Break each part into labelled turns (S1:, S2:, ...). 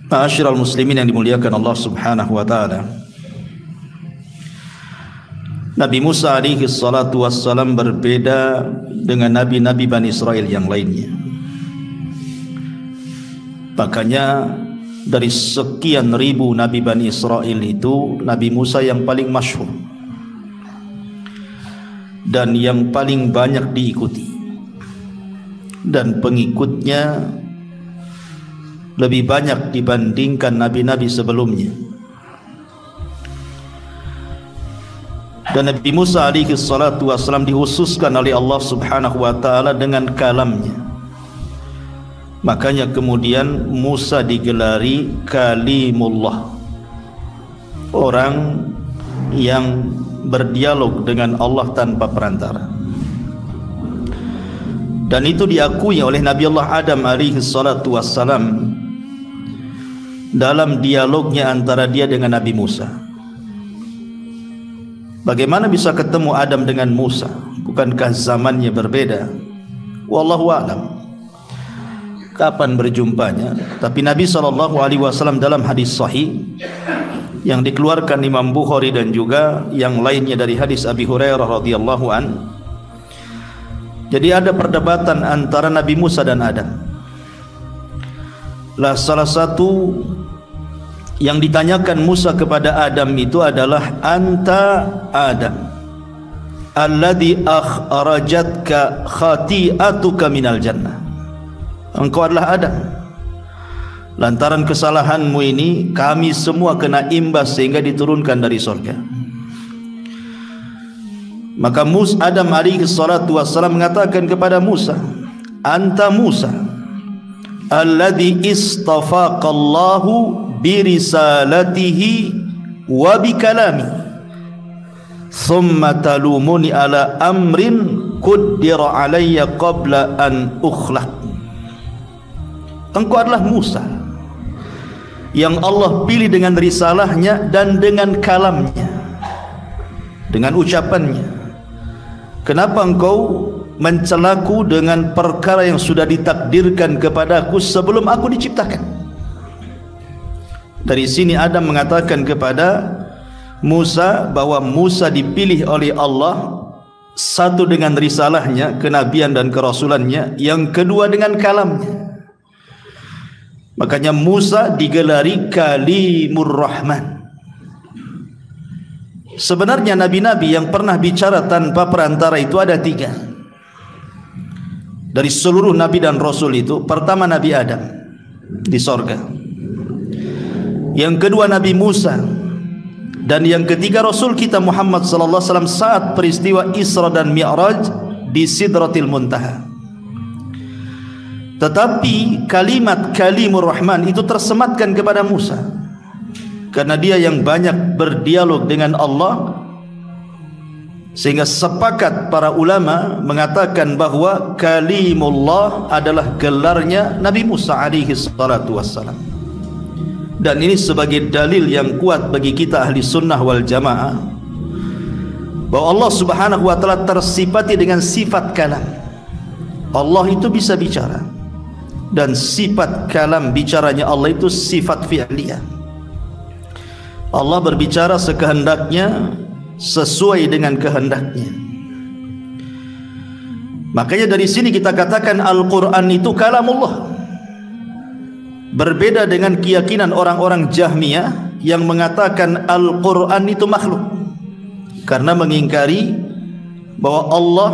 S1: Ma'asyiral muslimin yang dimuliakan Allah Subhanahu wa taala. Nabi Musa alaihi salatu wassalam berbeda dengan nabi-nabi Bani Israel yang lainnya. Makanya dari sekian ribu nabi Bani Israel itu, Nabi Musa yang paling masyhur dan yang paling banyak diikuti, dan pengikutnya lebih banyak dibandingkan nabi-nabi sebelumnya. Dan Nabi Musa alaihi salatu wassalam dihususkan oleh Allah Subhanahu wa taala dengan kalamnya. Makanya kemudian Musa digelari Kalimullah, orang yang berdialog dengan Allah tanpa perantara. Dan itu diakui oleh Nabi Allah Adam alaihi salatu wassalam dalam dialognya antara dia dengan Nabi Musa. Bagaimana bisa ketemu Adam dengan Musa? Bukankah zamannya berbeda? Wallahu a'lam kapan berjumpanya. Tapi Nabi SAW dalam hadis sahih yang dikeluarkan Imam Bukhari dan juga yang lainnya dari hadis Abi Hurairah radhiyallahu an, jadi ada perdebatan antara Nabi Musa dan Adam. Lah salah satu yang ditanyakan Musa kepada Adam itu adalah, anta Adam alladhi akhrajatka khati'atuka minal jannah. Engkau adalah Adam, lantaran kesalahanmu ini kami semua kena imbas sehingga diturunkan dari surga. Maka Adam alaihi salatu wassalam mengatakan kepada Musa, anta Musa alladhi istafaqallahu birisalatihi wa bikalami thumma talumuni ala amrin qaddara alayya qabla an ukhlaq. Engkau adalah Musa yang Allah pilih dengan risalahnya dan dengan kalamnya, dengan ucapannya. Kenapa engkau mencelaku dengan perkara yang sudah ditakdirkan kepadaku sebelum aku diciptakan? Dari sini Adam mengatakan kepada Musa bahwa Musa dipilih oleh Allah, satu dengan risalahnya, kenabian dan kerasulannya, yang kedua dengan kalamnya. Makanya Musa digelari Kalimur Rahman. Sebenarnya nabi-nabi yang pernah bicara tanpa perantara itu ada 3. Dari seluruh nabi dan rasul itu, pertama Nabi Adam di sorga, yang kedua Nabi Musa, dan yang ketiga Rasul kita Muhammad sallallahu alaihi wasallam saat peristiwa Isra dan Mi'raj di Sidratil Muntaha. Tetapi kalimat Kalimur Rahman itu tersematkan kepada Musa karena dia yang banyak berdialog dengan Allah, sehingga sepakat para ulama mengatakan bahwa Kalimullah adalah gelarnya Nabi Musa alaihi salatu wassalam. Dan ini sebagai dalil yang kuat bagi kita ahli sunnah wal jamaah bahwa Allah Subhanahu wa ta'ala tersifati dengan sifat kalam. Allah itu bisa bicara, dan sifat kalam bicaranya Allah itu sifat fi'liyah. Allah berbicara sekehendaknya, sesuai dengan kehendaknya. Makanya dari sini kita katakan Al-Quran itu kalamullah. Berbeda dengan keyakinan orang-orang Jahmiyah yang mengatakan Al-Quran itu makhluk, karena mengingkari bahwa Allah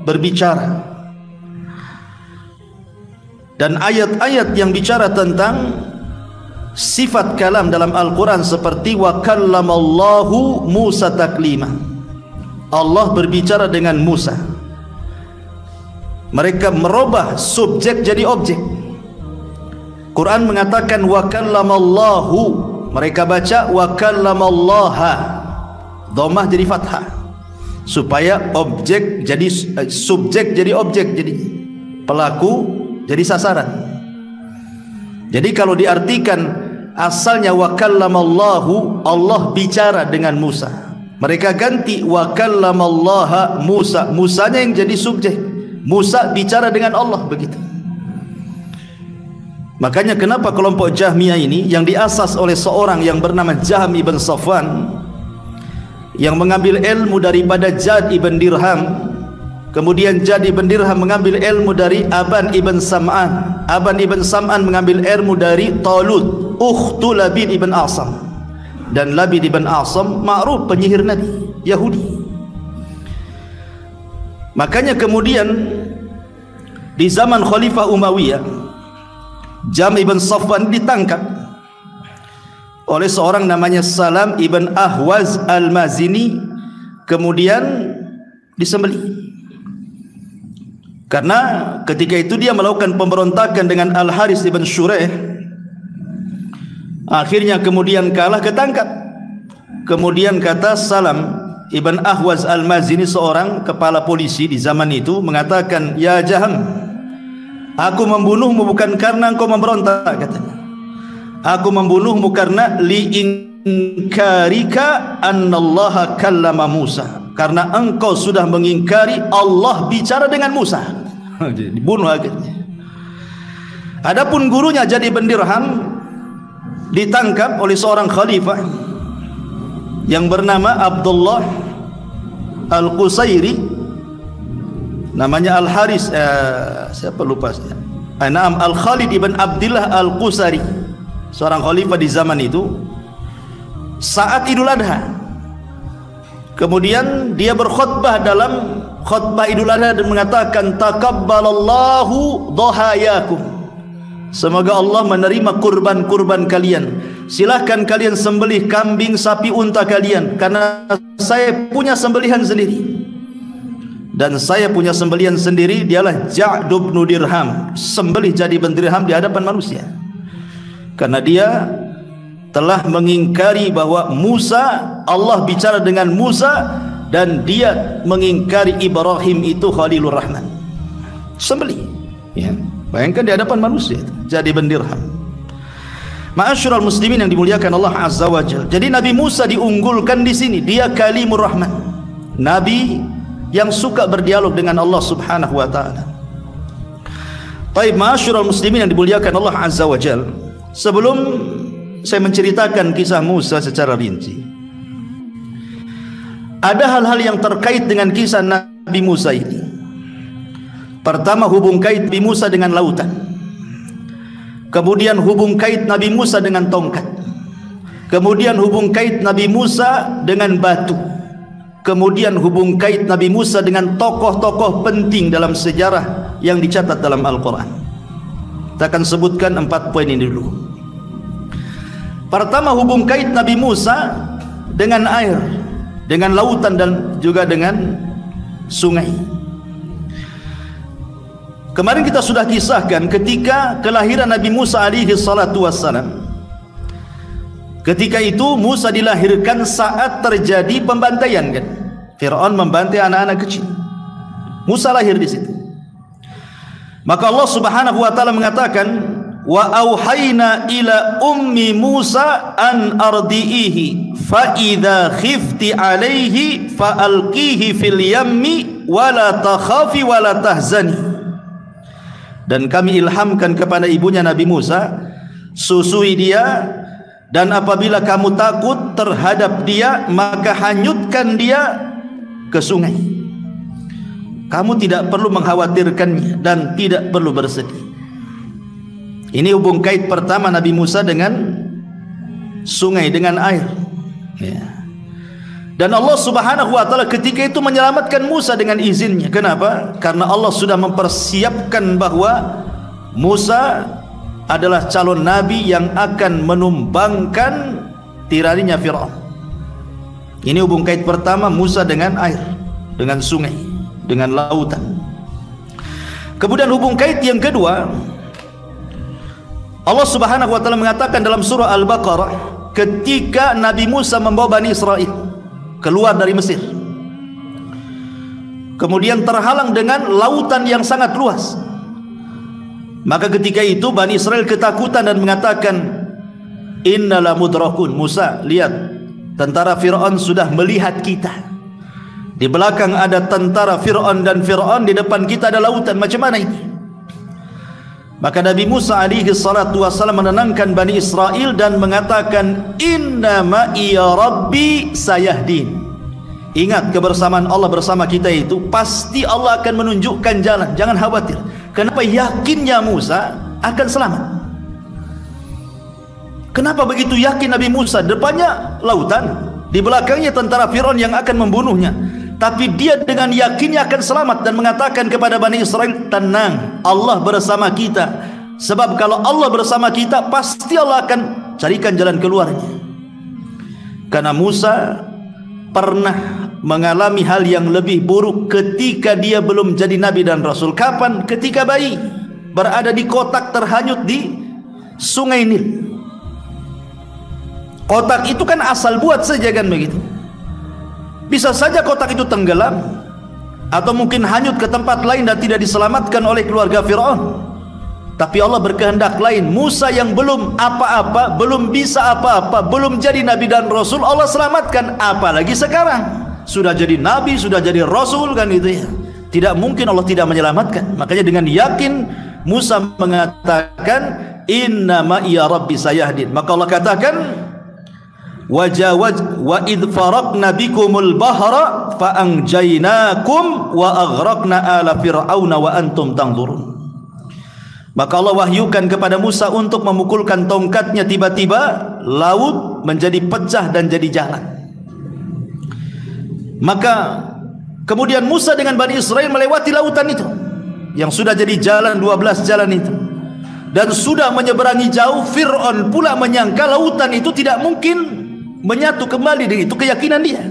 S1: berbicara. Dan ayat-ayat yang bicara tentang sifat kalam dalam Al-Quran seperti wa kallamallahu Musa taklima, Allah berbicara dengan Musa. Mereka merubah subjek jadi objek. Quran mengatakan wa kallamallahu, mereka baca wa kallamallaha, dhammah jadi fathah, supaya objek jadi subjek, jadi objek, jadi pelaku jadi sasaran. Jadi kalau diartikan asalnya wa kallamallahu, Allah bicara dengan Musa, mereka ganti wa kallamallaha Musa, Musanya yang jadi subjek, Musa bicara dengan Allah, begitu. Makanya kenapa kelompok Jahmiyah ini yang diasas oleh seorang yang bernama Jahm ibn Safwan, yang mengambil ilmu daripada Jad ibn Dirham, kemudian Jad ibn Dirham mengambil ilmu dari Aban ibn Sam'an, Aban ibn Sam'an mengambil ilmu dari Talut ukhtu Labid ibn Asam, dan Labid ibn Asam ma'ruf penyihir Nabi Yahudi. Makanya kemudian di zaman Khalifah Umayyah, Jahm ibn Safwan ditangkap oleh seorang namanya Salam ibn Ahwaz al-Mazini, kemudian disembelih. Karena ketika itu dia melakukan pemberontakan dengan Al-Haris ibn Shuraih, akhirnya kemudian kalah, ketangkap. Kemudian kata Salam ibn Ahwaz al-Mazini, seorang kepala polisi di zaman itu, mengatakan, "Ya Jahm, aku membunuhmu bukan karena engkau memberontak," katanya. "Aku membunuhmu karena li'inkarika annallaha kallama Musa." Karena engkau sudah mengingkari Allah bicara dengan Musa. Dibunuh akhirnya. Adapun gurunya Jad ibn Dirham ditangkap oleh seorang khalifah yang bernama Abdullah Al-Qusairi, namanya Al-Haris, siapa lupa saya. Naam, Al-Khalid ibn Abdillah Al-Qusari, seorang khalifah di zaman itu, saat Idul Adha. Kemudian dia berkhutbah dalam khutbah Idul Adha dan mengatakan, "Taqabbalallahu dhahayakum." Semoga Allah menerima kurban-kurban kalian. Silahkan kalian sembelih kambing, sapi, unta kalian, karena saya punya sembelihan sendiri. Dan saya punya sembelihan sendiri, dialah Ja'd bin Dirham, sembelih Ja'd bin Dirham di hadapan manusia. Karena dia telah mengingkari bahwa Allah bicara dengan Musa, dan dia mengingkari Ibrahim itu Khalilur Rahman. Sembelih, ya. Bayangkan di hadapan manusia, Ja'd bin Dirham. Ma'asyiral muslimin yang dimuliakan Allah Azza wa Jalla. Jadi Nabi Musa diunggulkan di sini, dia Kalimur Rahman, nabi yang suka berdialog dengan Allah Subhanahu wa taala. Baik, ma'asyiral muslimin yang dimuliakan Allah Azza wa Jalla, sebelum saya menceritakan kisah Musa secara rinci, ada hal-hal yang terkait dengan kisah Nabi Musa ini. Pertama, hubung kait Nabi Musa dengan lautan. Kemudian hubung kait Nabi Musa dengan tongkat. Kemudian hubung kait Nabi Musa dengan batu. Kemudian hubung kait Nabi Musa dengan tokoh-tokoh penting dalam sejarah yang dicatat dalam Al-Quran. Kita akan sebutkan 4 poin ini dulu. Pertama, hubung kait Nabi Musa dengan air, dengan lautan, dan juga dengan sungai. Kemarin kita sudah kisahkan ketika kelahiran Nabi Musa alaihi salatu wassalam. Ketika itu Musa dilahirkan saat terjadi pembantaian, kan? Fir'aun membantai anak-anak kecil. Musa lahir di situ. Maka Allah Subhanahu wa taala mengatakan, "Wa auhayna ila ummi Musa an ardiihi fa idza khifti alaihi fa alqihi fil yammi wa la takhafi wa la tahzani." Dan kami ilhamkan kepada ibunya Nabi Musa, susui dia, dan apabila kamu takut terhadap dia, maka hanyutkan dia ke sungai. Kamu tidak perlu mengkhawatirkannya dan tidak perlu bersedih. Ini hubung kait pertama Nabi Musa dengan sungai, dengan air, ya. Dan Allah Subhanahu wa taala ketika itu menyelamatkan Musa dengan izinnya. Kenapa? Karena Allah sudah mempersiapkan bahwa Musa adalah calon nabi yang akan menumbangkan tiraninya Fir'aun. Ini hubung kait pertama Musa dengan air, dengan sungai, dengan lautan. Kemudian hubung kait yang kedua, Allah Subhanahu wa taala mengatakan dalam surah Al-Baqarah, ketika Nabi Musa membawa Bani Israel keluar dari Mesir, kemudian terhalang dengan lautan yang sangat luas. Maka ketika itu Bani Israel ketakutan dan mengatakan, "Innala mudrakun." Musa, lihat, tentara Fir'aun sudah melihat kita. Di belakang ada tentara Fir'aun dan Fir'aun, di depan kita ada lautan. Macam mana ini? Maka Nabi Musa alaihi salatu wasallam menenangkan Bani Israel dan mengatakan, inna ma'iya rabbi sayahdin. Ingat, kebersamaan Allah bersama kita itu pasti Allah akan menunjukkan jalan, jangan khawatir. Kenapa yakinnya Musa akan selamat? Kenapa begitu yakin Nabi Musa? Depannya lautan, di belakangnya tentara Firaun yang akan membunuhnya, tapi dia dengan yakinnya akan selamat dan mengatakan kepada Bani Israel, tenang, Allah bersama kita. Sebab kalau Allah bersama kita, pasti Allah akan carikan jalan keluarnya. Karena Musa pernah mengalami hal yang lebih buruk ketika dia belum jadi nabi dan rasul. Kapan? Ketika bayi berada di kotak terhanyut di Sungai Nil. Kotak itu kan asal buat saja kan begitu. Bisa saja kotak itu tenggelam atau mungkin hanyut ke tempat lain dan tidak diselamatkan oleh keluarga Firaun. Tapi Allah berkehendak lain. Musa yang belum apa-apa, belum bisa apa-apa, belum jadi nabi dan rasul, Allah selamatkan. Apalagi sekarang sudah jadi nabi, sudah jadi rasul kan itu ya. Tidak mungkin Allah tidak menyelamatkan. Makanya dengan yakin Musa mengatakan, inna ma'iya rabbi sayahdin. Maka Allah katakan, wajawaj wa idh faraqna bikumul bahra fa anjaynakum wa aghraqna ala fir'auna wa antum tanzurun. Maka Allah wahyukan kepada Musa untuk memukulkan tongkatnya, tiba-tiba laut menjadi pecah dan jadi jalan. Maka kemudian Musa dengan Bani Israel melewati lautan itu yang sudah jadi jalan, 12 jalan itu, dan sudah menyeberangi jauh. Fir'aun pula menyangka lautan itu tidak mungkin menyatu kembali dengan itu keyakinan dia.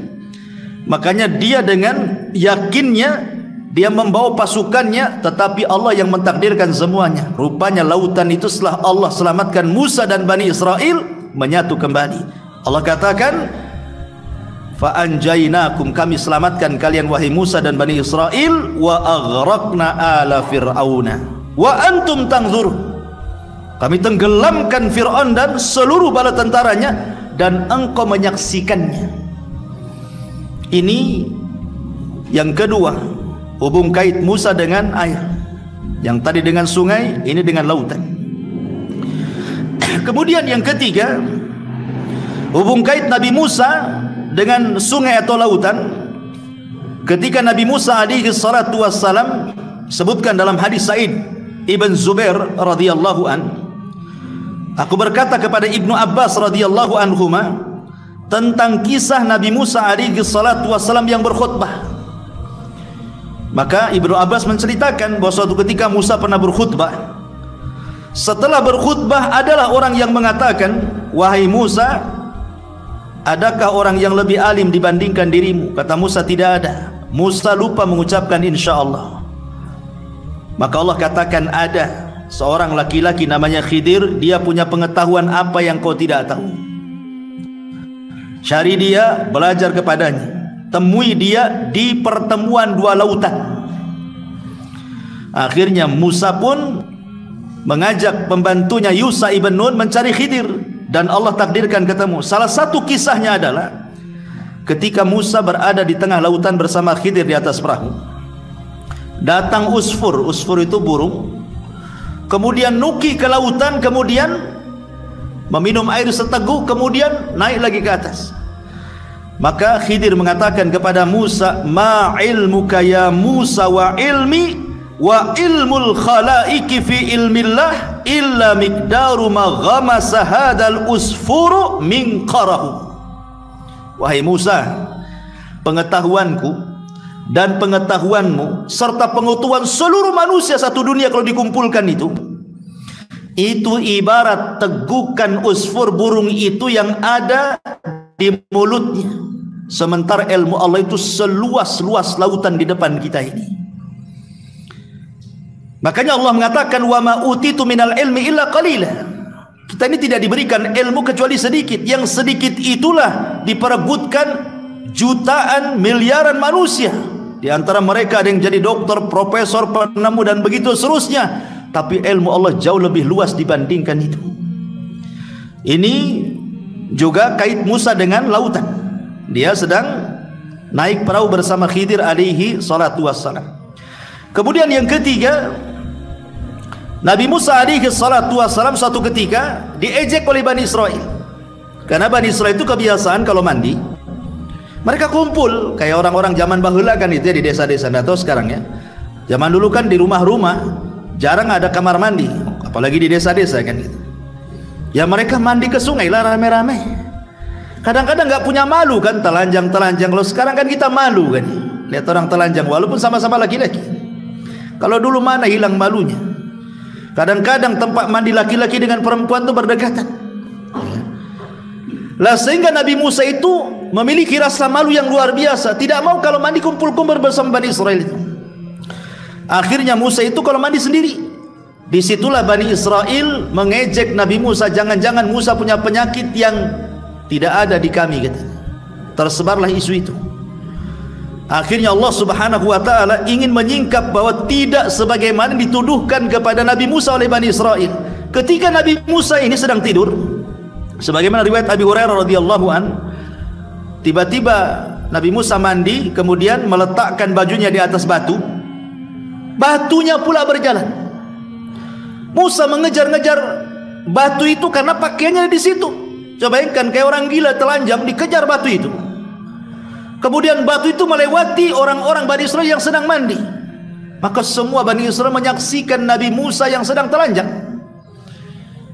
S1: Makanya dia dengan yakinnya dia membawa pasukannya, tetapi Allah yang mentakdirkan semuanya. Rupanya lautan itu setelah Allah selamatkan Musa dan Bani Israel menyatu kembali. Allah katakan, fa anjaynakum, kami selamatkan kalian wahai Musa dan Bani Israel, wa aghraqna ala fir'auna wa antum tanzurun. Kami tenggelamkan Fir'aun dan seluruh bala tentaranya dan engkau menyaksikannya. Ini yang kedua, hubung kait Musa dengan air. Yang tadi dengan sungai, ini dengan lautan. Kemudian yang ketiga, hubung kait Nabi Musa dengan sungai atau lautan. Ketika Nabi Musa alaihi salatu wassalam sebutkan dalam hadis Sa'id Ibn Zubair radhiyallahu an, aku berkata kepada Ibnu Abbas radhiyallahu anhuma tentang kisah Nabi Musa alaihi salatu wassalam yang berkhutbah. Maka Ibnu Abbas menceritakan bahwa suatu ketika Musa pernah berkhutbah. Setelah berkhutbah adalah orang yang mengatakan, wahai Musa, adakah orang yang lebih alim dibandingkan dirimu? Kata Musa, tidak ada. Musa lupa mengucapkan insyaallah. Maka Allah katakan, ada seorang laki-laki namanya Khidir, dia punya pengetahuan apa yang kau tidak tahu. Cari dia, belajar kepadanya. Temui dia di pertemuan dua lautan. Akhirnya Musa pun mengajak pembantunya Yusha ibn Nun mencari Khidir, dan Allah takdirkan ketemu. Salah satu kisahnya adalah ketika Musa berada di tengah lautan bersama Khidir di atas perahu, datang usfur. Usfur itu burung. Kemudian nuki ke lautan, kemudian meminum air seteguk, kemudian naik lagi ke atas. Maka Khidir mengatakan kepada Musa, ma ilmuka ya Musa wa ilmi wa ilmul khalaiki fi ilmillah illa miqdaru ma ghamasa hadal usfuru min qarahu. Wahai Musa, pengetahuanku dan pengetahuanmu serta pengetahuan seluruh manusia satu dunia kalau dikumpulkan itu ibarat tegukan usfur burung itu yang ada di mulutnya, sementara ilmu Allah itu seluas-luas lautan di depan kita ini. Makanya Allah mengatakan, wa ma utitu minal ilmi illa qalila. Kita ini tidak diberikan ilmu kecuali sedikit. Yang sedikit itulah diperebutkan jutaan miliaran manusia. Di antara mereka ada yang jadi dokter, profesor, penemu dan begitu seterusnya. Tapi ilmu Allah jauh lebih luas dibandingkan itu. Ini juga kait Musa dengan lautan. Dia sedang naik perahu bersama Khidir alaihi salatu wassalam. Kemudian yang ketiga, Nabi Musa alaihi salatu wassalam suatu ketika diejek oleh Bani Israel. Karena Bani Israel itu kebiasaan kalau mandi mereka kumpul kayak orang-orang zaman bahula kan, itu ya, di desa-desa. Nggak tahu sekarang ya. Zaman dulu kan di rumah-rumah jarang ada kamar mandi, apalagi di desa-desa kan gitu. Ya mereka mandi ke sungai lah rame-rame. Kadang-kadang nggak punya malu kan, telanjang-telanjang. Kalau sekarang kan kita malu kan, lihat orang telanjang walaupun sama-sama laki-laki. Kalau dulu mana hilang malunya. Kadang-kadang tempat mandi laki-laki dengan perempuan itu berdekatan. Lah sehingga Nabi Musa itu memiliki rasa malu yang luar biasa, tidak mau kalau mandi kumpul-kumpul bersama Bani Israel itu. Akhirnya Musa itu kalau mandi sendiri. Disitulah Bani Israel mengejek Nabi Musa, jangan-jangan Musa punya penyakit yang tidak ada di kami gitu. Tersebarlah isu itu. Akhirnya Allah Subhanahu wa taala ingin menyingkap bahwa tidak sebagaimana dituduhkan kepada Nabi Musa oleh Bani Israel. Ketika Nabi Musa ini sedang tidur, sebagaimana riwayat Abi Hurairah radhiyallahu an, tiba-tiba Nabi Musa mandi kemudian meletakkan bajunya di atas batu. Batunya pula berjalan. Musa mengejar-ngejar batu itu karena pakaiannya di situ. Coba bayangkan kayak orang gila telanjang dikejar batu itu. Kemudian batu itu melewati orang-orang Bani Israel yang sedang mandi. Maka semua Bani Israel menyaksikan Nabi Musa yang sedang telanjang.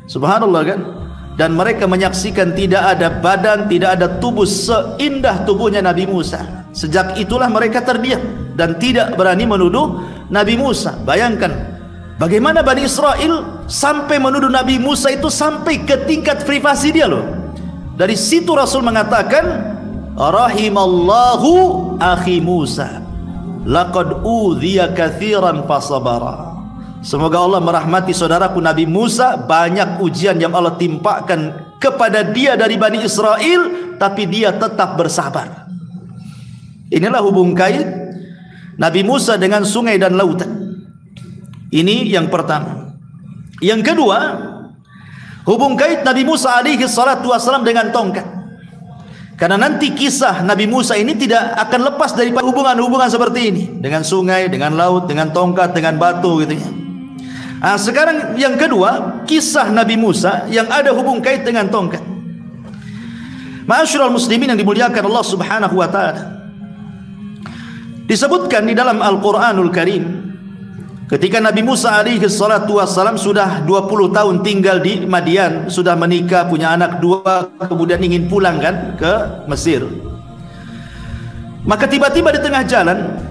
S1: Subhanallah kan. Dan mereka menyaksikan tidak ada badan, tidak ada tubuh seindah tubuhnya Nabi Musa. Sejak itulah mereka terdiam dan tidak berani menuduh Nabi Musa. Bayangkan bagaimana Bani Israel sampai menuduh Nabi Musa itu sampai ke tingkat privasi dia loh. Dari situ Rasul mengatakan, rahimallahu akhi Musa laqad udhiya katsiran fasabara. Semoga Allah merahmati saudaraku Nabi Musa, banyak ujian yang Allah timpakan kepada dia dari Bani Israel, tapi dia tetap bersabar. Inilah hubung kait Nabi Musa dengan sungai dan lautan. Ini yang pertama. Yang kedua, hubung kait Nabi Musa alaihi salatu wassalam dengan tongkat. Karena nanti kisah Nabi Musa ini tidak akan lepas dari hubungan-hubungan seperti ini, dengan sungai, dengan laut, dengan tongkat, dengan batu gitu ya. Nah, sekarang yang kedua, kisah Nabi Musa yang ada hubung kait dengan tongkat. Ma'asyiral muslimin yang dimuliakan Allah Subhanahu wa taala. Disebutkan di dalam Al-Qur'anul Karim, ketika Nabi Musa alaihi salatu wassalam sudah 20 tahun tinggal di Madian, sudah menikah, punya anak 2, kemudian ingin pulang kan ke Mesir. Maka tiba-tiba di tengah jalan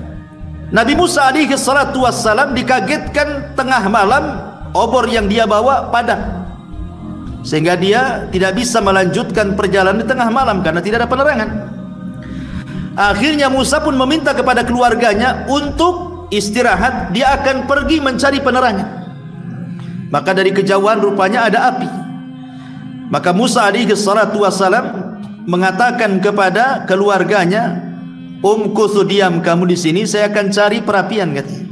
S1: Nabi Musa alaihi salatu wassalam dikagetkan tengah malam, obor yang dia bawa padam, sehingga dia tidak bisa melanjutkan perjalanan di tengah malam karena tidak ada penerangan. Akhirnya Musa pun meminta kepada keluarganya untuk istirahat, dia akan pergi mencari penerangan. Maka dari kejauhan rupanya ada api. Maka Musa alaihi salatu wassalam mengatakan kepada keluarganya, umkuthu, diam kamu di sini, saya akan cari perapian katanya.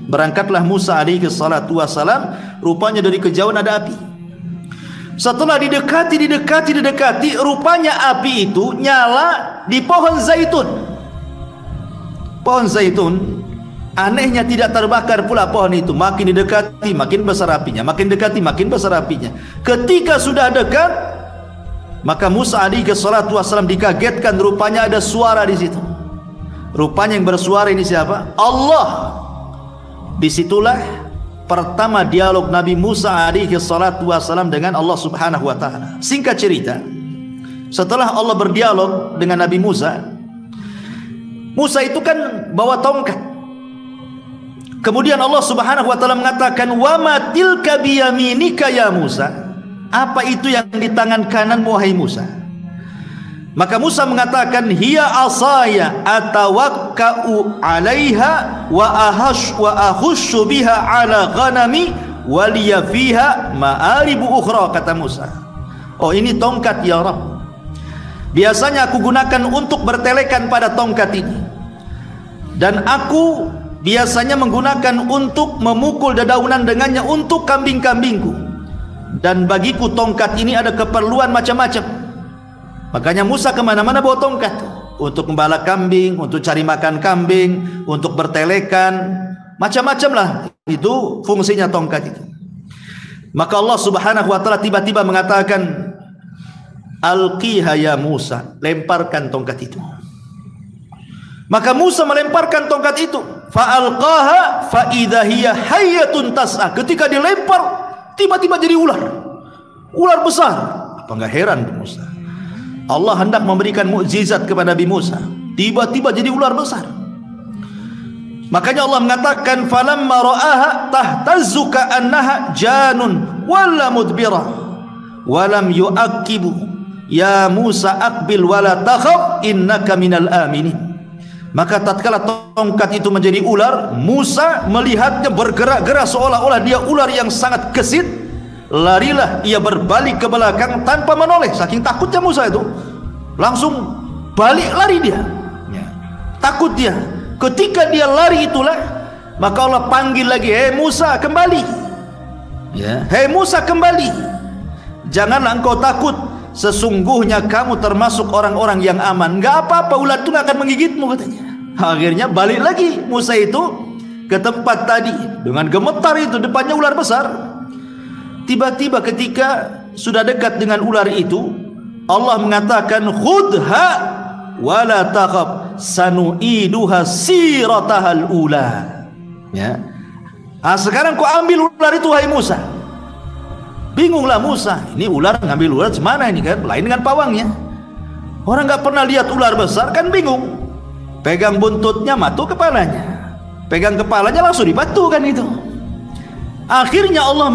S1: Berangkatlah Musa alaihi salatu wassalam, rupanya dari kejauhan ada api. Setelah didekati, rupanya api itu nyala di pohon zaitun. Pohon zaitun, anehnya tidak terbakar pula pohon itu. Makin didekati makin besar apinya, makin dekati makin besar apinya. Ketika sudah dekat, maka Musa alaihi salatu wassalam dikagetkan, rupanya ada suara di situ. Rupanya yang bersuara ini siapa? Allah. Disitulah pertama dialog Nabi Musa alaihi salatu wassalam dengan Allah Subhanahu wa taala. Singkat cerita, setelah Allah berdialog dengan Nabi Musa, Musa itu kan bawa tongkat. Kemudian Allah Subhanahu wa taala mengatakan, "Wa ma tilka biyaminika ya Musa?" Apa itu yang di tangan kanan wahai Musa? Maka Musa mengatakan, "Hiya asaya atawakka'u 'alaiha wa ahushu biha 'ala ghanami wa liya fiha ma'aribu ukhra," kata Musa. Oh, ini tongkat ya Rabb. Biasanya aku gunakan untuk bertelekan pada tongkat ini. Dan aku biasanya menggunakan untuk memukul dedaunan dengannya untuk kambing-kambingku. Dan bagiku tongkat ini ada keperluan macam-macam. Makanya Musa kemana-mana bawa tongkat, untuk membala kambing, untuk cari makan kambing, untuk bertelekan, macam-macam lah itu fungsinya tongkat itu. Maka Allah Subhanahu wa taala tiba-tiba mengatakan, "Alqiha ya Musa," lemparkan tongkat itu. Maka Musa melemparkan tongkat itu. Fa'alqaha fa idza hiya hayyatun tas'a. Ketika dilempar, tiba-tiba jadi ular. Ular besar. Apa enggak heran Musa? Allah hendak memberikan mukjizat kepada Nabi Musa. Tiba-tiba jadi ular besar. Makanya Allah mengatakan, falamma ra'aha tahtazzu ka'annaha janun wala mudbira walam yu'aqibu ya Musa aqbil wala takhaf innaka minal aminin. Maka tatkala tongkat itu menjadi ular, Musa melihatnya bergerak-gerak seolah-olah dia ular yang sangat gesit. Larilah ia berbalik ke belakang tanpa menoleh, saking takutnya Musa itu. Langsung balik lari dia, takut dia. Ketika dia lari itulah, maka Allah panggil lagi, "Hei Musa, kembali." Ya, "Hei Musa, kembali. Janganlah engkau takut. Sesungguhnya kamu termasuk orang-orang yang aman. Enggak apa-apa, ular itu enggak akan menggigitmu," katanya. Akhirnya balik lagi Musa itu ke tempat tadi dengan gemetar itu, depannya ular besar. Tiba-tiba ketika sudah dekat dengan ular itu, Allah mengatakan, "Khudha wala takhaf sanu'iduha siratahal ula." Ya. Sekarang kau ambil ular itu wahai Musa. Bingunglah Musa, ini ular ngambil ular semana ini kan, lain dengan pawangnya. Orang nggak pernah lihat ular besar kan bingung. Pegang buntutnya, matu kepalanya. Pegang kepalanya langsung dibatu kan itu. Akhirnya Allah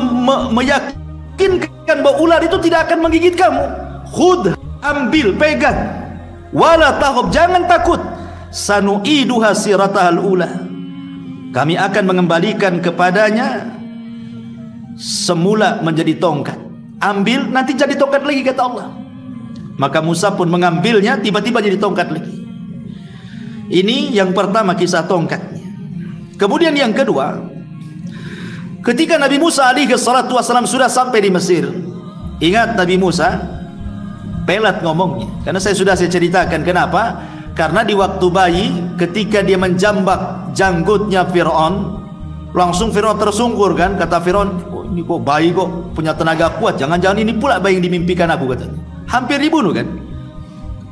S1: meyakinkan bahwa ular itu tidak akan menggigit kamu. Khud, ambil, pegang. Wala takhaf, jangan takut. Sanu'iduha siratahal ula. Kami akan mengembalikan kepadanya semula menjadi tongkat. Ambil, nanti jadi tongkat lagi, kata Allah. Maka Musa pun mengambilnya, tiba-tiba jadi tongkat lagi. Ini yang pertama, kisah tongkatnya. Kemudian yang kedua, ketika Nabi Musa alaihi salatu wassalam sudah sampai di Mesir. Ingat Nabi Musa pelat ngomongnya, karena saya ceritakan kenapa. Karena di waktu bayi, ketika dia menjambak janggutnya Fir'aun, langsung Fir'aun tersungkur kan. Kata Fir'aun, "Oh, ini kok bayi kok punya tenaga kuat, jangan-jangan ini pula bayi yang dimimpikan aku," katanya. Hampir dibunuh kan.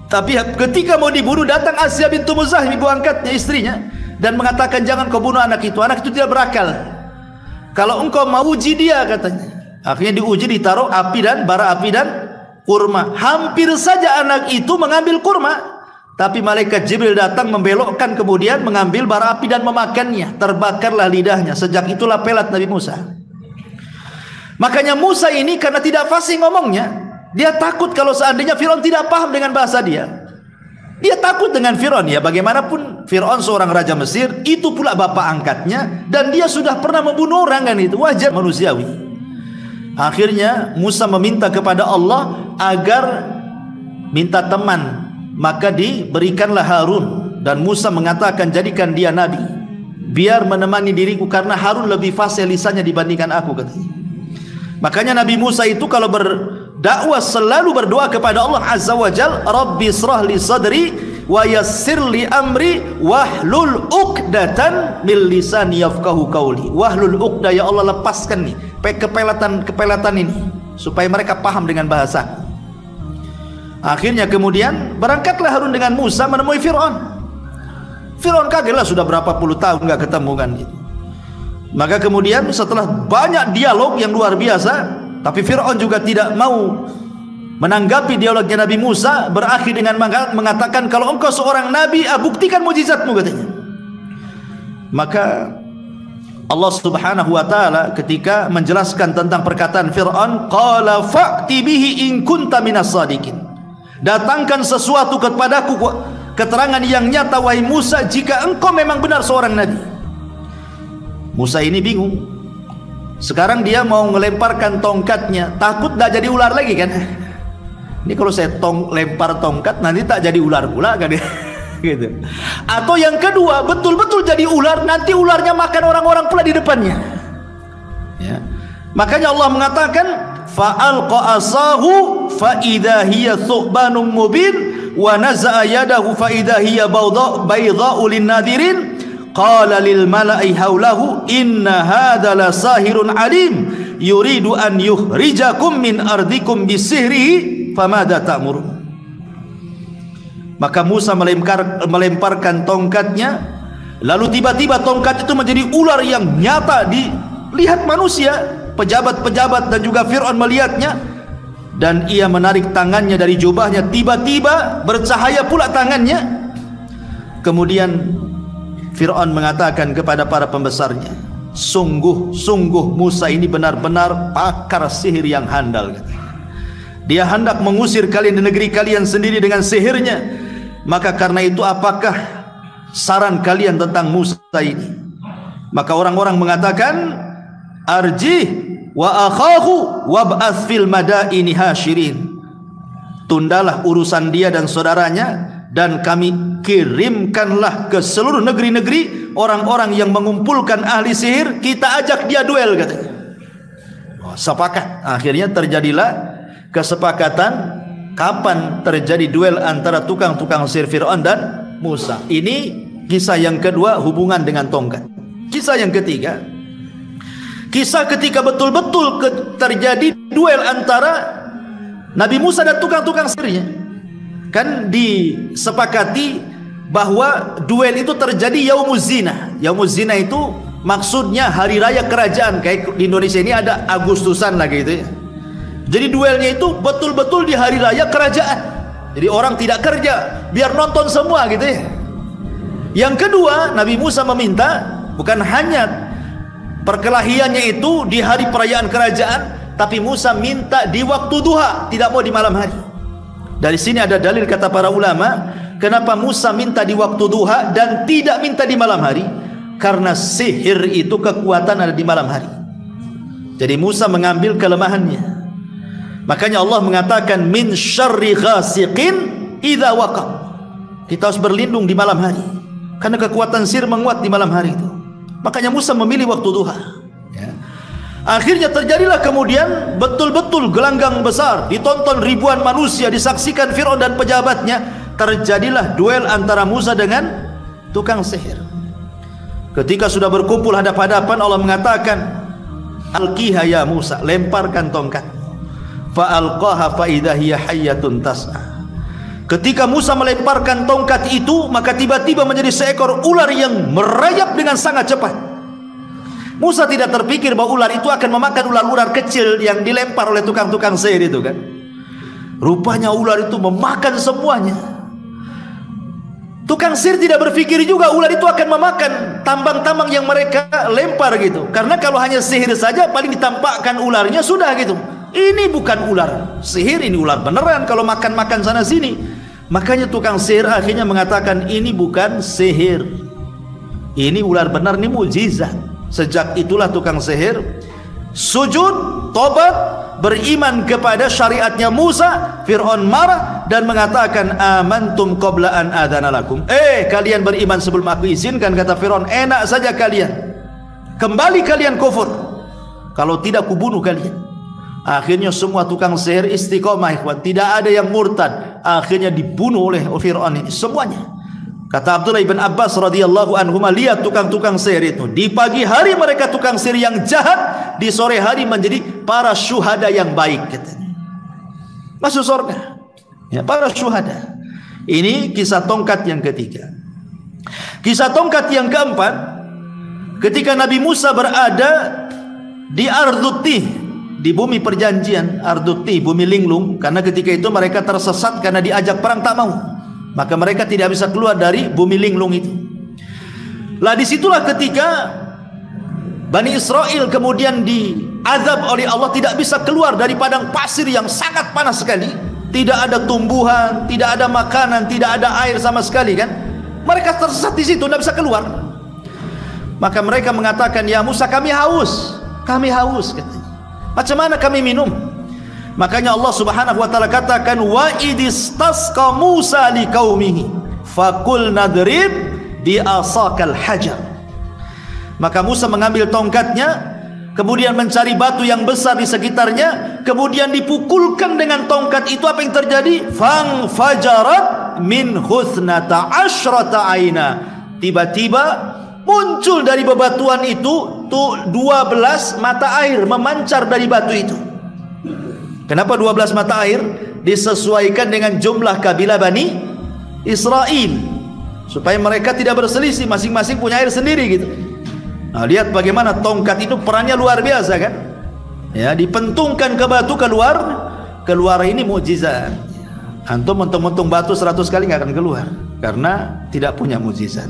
S1: Tapi ketika mau dibunuh, datang Asya bintu Muzahim, ibu angkatnya, istrinya, dan mengatakan, "Jangan kau bunuh anak itu tidak berakal. Kalau engkau mau uji dia," katanya. Akhirnya diuji, ditaruh api dan bara api dan kurma. Hampir saja anak itu mengambil kurma, tapi malaikat Jibril datang membelokkan, kemudian mengambil bara api dan memakannya. Terbakarlah lidahnya. Sejak itulah pelat Nabi Musa. Makanya Musa ini karena tidak fasih ngomongnya, dia takut kalau seandainya Fir'aun tidak paham dengan bahasa dia. Dia takut dengan Fir'aun, ya bagaimanapun Fir'aun seorang raja Mesir, itu pula bapak angkatnya, dan dia sudah pernah membunuh orang kan, itu wajar manusiawi. Akhirnya Musa meminta kepada Allah agar minta teman, maka diberikanlah Harun, dan Musa mengatakan, "Jadikan dia nabi, biar menemani diriku, karena Harun lebih fasih lisannya dibandingkan aku," katanya. Makanya Nabi Musa itu kalau berdakwah selalu berdoa kepada Allah Azza wa Jal, "Rabbi shrah li sadri wa yassir li amri wahlul uqdatan min lisani yafqahu qawli." Wahlul uqdah, ya Allah lepaskan nih kepelatan ini supaya mereka paham dengan bahasa. Akhirnya kemudian berangkatlah Harun dengan Musa menemui Fir'aun. Fir'aun kagetlah, sudah berapa puluh tahun nggak ketemu kan gitu. Maka kemudian setelah banyak dialog yang luar biasa, tapi Fir'aun juga tidak mau menanggapi dialognya Nabi Musa, berakhir dengan mengatakan, "Kalau engkau seorang nabi, buktikan mujizatmu," katanya. Maka Allah Subhanahu wa taala ketika menjelaskan tentang perkataan Fir'aun, qala fa'ti bihi in kunta minas shadiqin. Datangkan sesuatu kepadaku, keterangan yang nyata wahai Musa, jika engkau memang benar seorang nabi. Musa ini bingung. Sekarang dia mau melemparkan tongkatnya, takut tak jadi ular lagi kan. Ini kalau saya lempar tongkat nanti tak jadi ular pula kan gitu. Atau yang kedua, betul-betul jadi ular, nanti ularnya makan orang-orang pula di depannya. Ya. Makanya Allah mengatakan, "Fa'alqa asahu fa idza hiya thubanun mubin wa naza'a yadahu fa idza hiya baydha'u lin-nadirin qala lil mala'i haulahu inna hadza la sahirun alim yuridu an yukhrijakum min ardikum bisihrihi famadza ta'murun. Maka Musa melemparkan tongkatnya, lalu tiba-tiba tongkat itu menjadi ular yang nyata dilihat manusia, pejabat-pejabat dan juga Fir'aun melihatnya, dan ia menarik tangannya dari jubahnya, tiba-tiba bercahaya pula tangannya. Kemudian Fir'aun mengatakan kepada para pembesarnya, sungguh Musa ini benar-benar pakar sihir yang handal. Dia hendak mengusir kalian dari negeri kalian sendiri dengan sihirnya. Maka karena itu apakah saran kalian tentang Musa ini? Maka orang-orang mengatakan, arjih wa akhahu wab'ats fil madaini hasyirin. Tundalah urusan dia dan saudaranya, dan kami kirimkanlah ke seluruh negeri-negeri orang-orang yang mengumpulkan ahli sihir, kita ajak dia duel, katanya. Sepakat. Akhirnya terjadilah kesepakatan kapan terjadi duel antara tukang-tukang sihir Fir'aun dan Musa. Ini kisah yang kedua, hubungan dengan tongkat. Kisah yang ketiga, kisah ketika betul-betul terjadi duel antara Nabi Musa dan tukang-tukang sihirnya. Kan disepakati bahwa duel itu terjadi Yaumuz Zina. Yaumuz Zina itu maksudnya hari raya kerajaan. Kayak di Indonesia ini ada Agustusan lah gitu ya. Jadi duelnya itu betul-betul di hari raya kerajaan. Jadi orang tidak kerja, biar nonton semua gitu ya. Yang kedua, Nabi Musa meminta bukan hanya perkelahiannya itu di hari perayaan kerajaan, tapi Musa minta di waktu duha, tidak mau di malam hari. Dari sini ada dalil kata para ulama, kenapa Musa minta di waktu duha dan tidak minta di malam hari? Karena sihir itu kekuatan ada di malam hari. Jadi Musa mengambil kelemahannya. Makanya Allah mengatakan min syarri ghasiqin idza waqab. Kita harus berlindung di malam hari, karena kekuatan sihir menguat di malam hari itu. Makanya Musa memilih waktu duha ya. Akhirnya terjadilah kemudian betul-betul gelanggang besar, ditonton ribuan manusia, disaksikan Fir'aun dan pejabatnya. Terjadilah duel antara Musa dengan tukang sihir. Ketika sudah berkumpul hadap-hadapan, Allah mengatakan, alqiha ya Musa, lemparkan tongkat. Fa'alqaha fa'idha hiya hayyatun tas'a. Ketika Musa melemparkan tongkat itu, maka tiba-tiba menjadi seekor ular yang merayap dengan sangat cepat. Musa tidak terpikir bahwa ular itu akan memakan ular-ular kecil yang dilempar oleh tukang-tukang sihir itu kan. Rupanya ular itu memakan semuanya. Tukang sihir tidak berpikir juga ular itu akan memakan tambang-tambang yang mereka lempar gitu. Karena kalau hanya sihir saja paling ditampakkan ularnya sudah gitu. Ini bukan ular sihir, ini ular beneran kalau makan-makan sana sini. Makanya tukang sihir akhirnya mengatakan ini bukan sihir, ini ular benar, ini mukjizat. Sejak itulah tukang sihir sujud, tobat, beriman kepada syariatnya Musa. Fir'aun marah dan mengatakan amantum qabla an adzana lakum. Kalian beriman sebelum aku izinkan, kata Fir'aun. Enak saja kalian, kembali kalian kufur, kalau tidak kubunuh kalian. Akhirnya semua tukang sihir istiqomah, ikhwan, tidak ada yang murtad. Akhirnya dibunuh oleh Fir'aun ini semuanya. Kata Abdullah ibn Abbas radhiyallahu anhuma, lihat tukang-tukang sihir itu, di pagi hari mereka tukang sihir yang jahat, di sore hari menjadi para syuhada yang baik, katanya. Masuk surga ya, para syuhada. Ini kisah tongkat yang ketiga. Kisah tongkat yang keempat, ketika Nabi Musa berada di Ardutih, di bumi perjanjian, Ardutih, bumi linglung. Karena ketika itu mereka tersesat karena diajak perang tak mau, maka mereka tidak bisa keluar dari bumi linglung itu. Lah disitulah ketika Bani Israel kemudian diazab oleh Allah, tidak bisa keluar dari padang pasir yang sangat panas sekali. Tidak ada tumbuhan, tidak ada makanan, tidak ada air sama sekali kan. Mereka tersesat di situ, tidak bisa keluar. Maka mereka mengatakan, ya Musa, kami haus, katanya. Macam mana kami minum? Makanya Allah Subhanahu wa taala katakan, wa idistasqa Musa liqaumihi faqul nadrib bi asaqal hajar. Maka Musa mengambil tongkatnya, kemudian mencari batu yang besar di sekitarnya, kemudian dipukulkan dengan tongkat itu. Apa yang terjadi? Fang fajarat min husnata asyrata aina. Tiba-tiba muncul dari bebatuan itu tuh 12 mata air memancar dari batu itu. Kenapa 12 mata air? Disesuaikan dengan jumlah kabilah Bani Israel, supaya mereka tidak berselisih, masing-masing punya air sendiri gitu. Nah, lihat bagaimana tongkat itu perannya luar biasa kan? Ya, dipentungkan ke batu, keluar ini mukjizat. Antum mentung-mentung batu 100 kali nggak akan keluar, karena tidak punya mukjizat.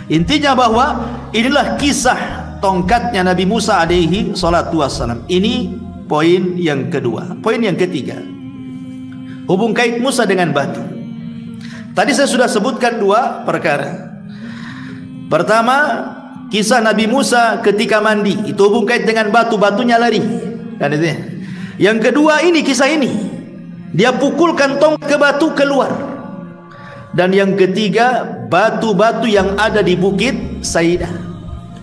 S1: Intinya bahwa inilah kisah tongkatnya Nabi Musa alaihi salatu wassalam. Ini poin yang kedua. Poin yang ketiga, hubung kait Musa dengan batu. Tadi saya sudah sebutkan dua perkara. Pertama, kisah Nabi Musa ketika mandi, itu hubung kait dengan batu, batunya lari kan itu ya. Yang kedua ini kisah ini, dia pukulkan tongkat ke batu, keluar. Dan yang ketiga, batu-batu yang ada di Bukit Sainah,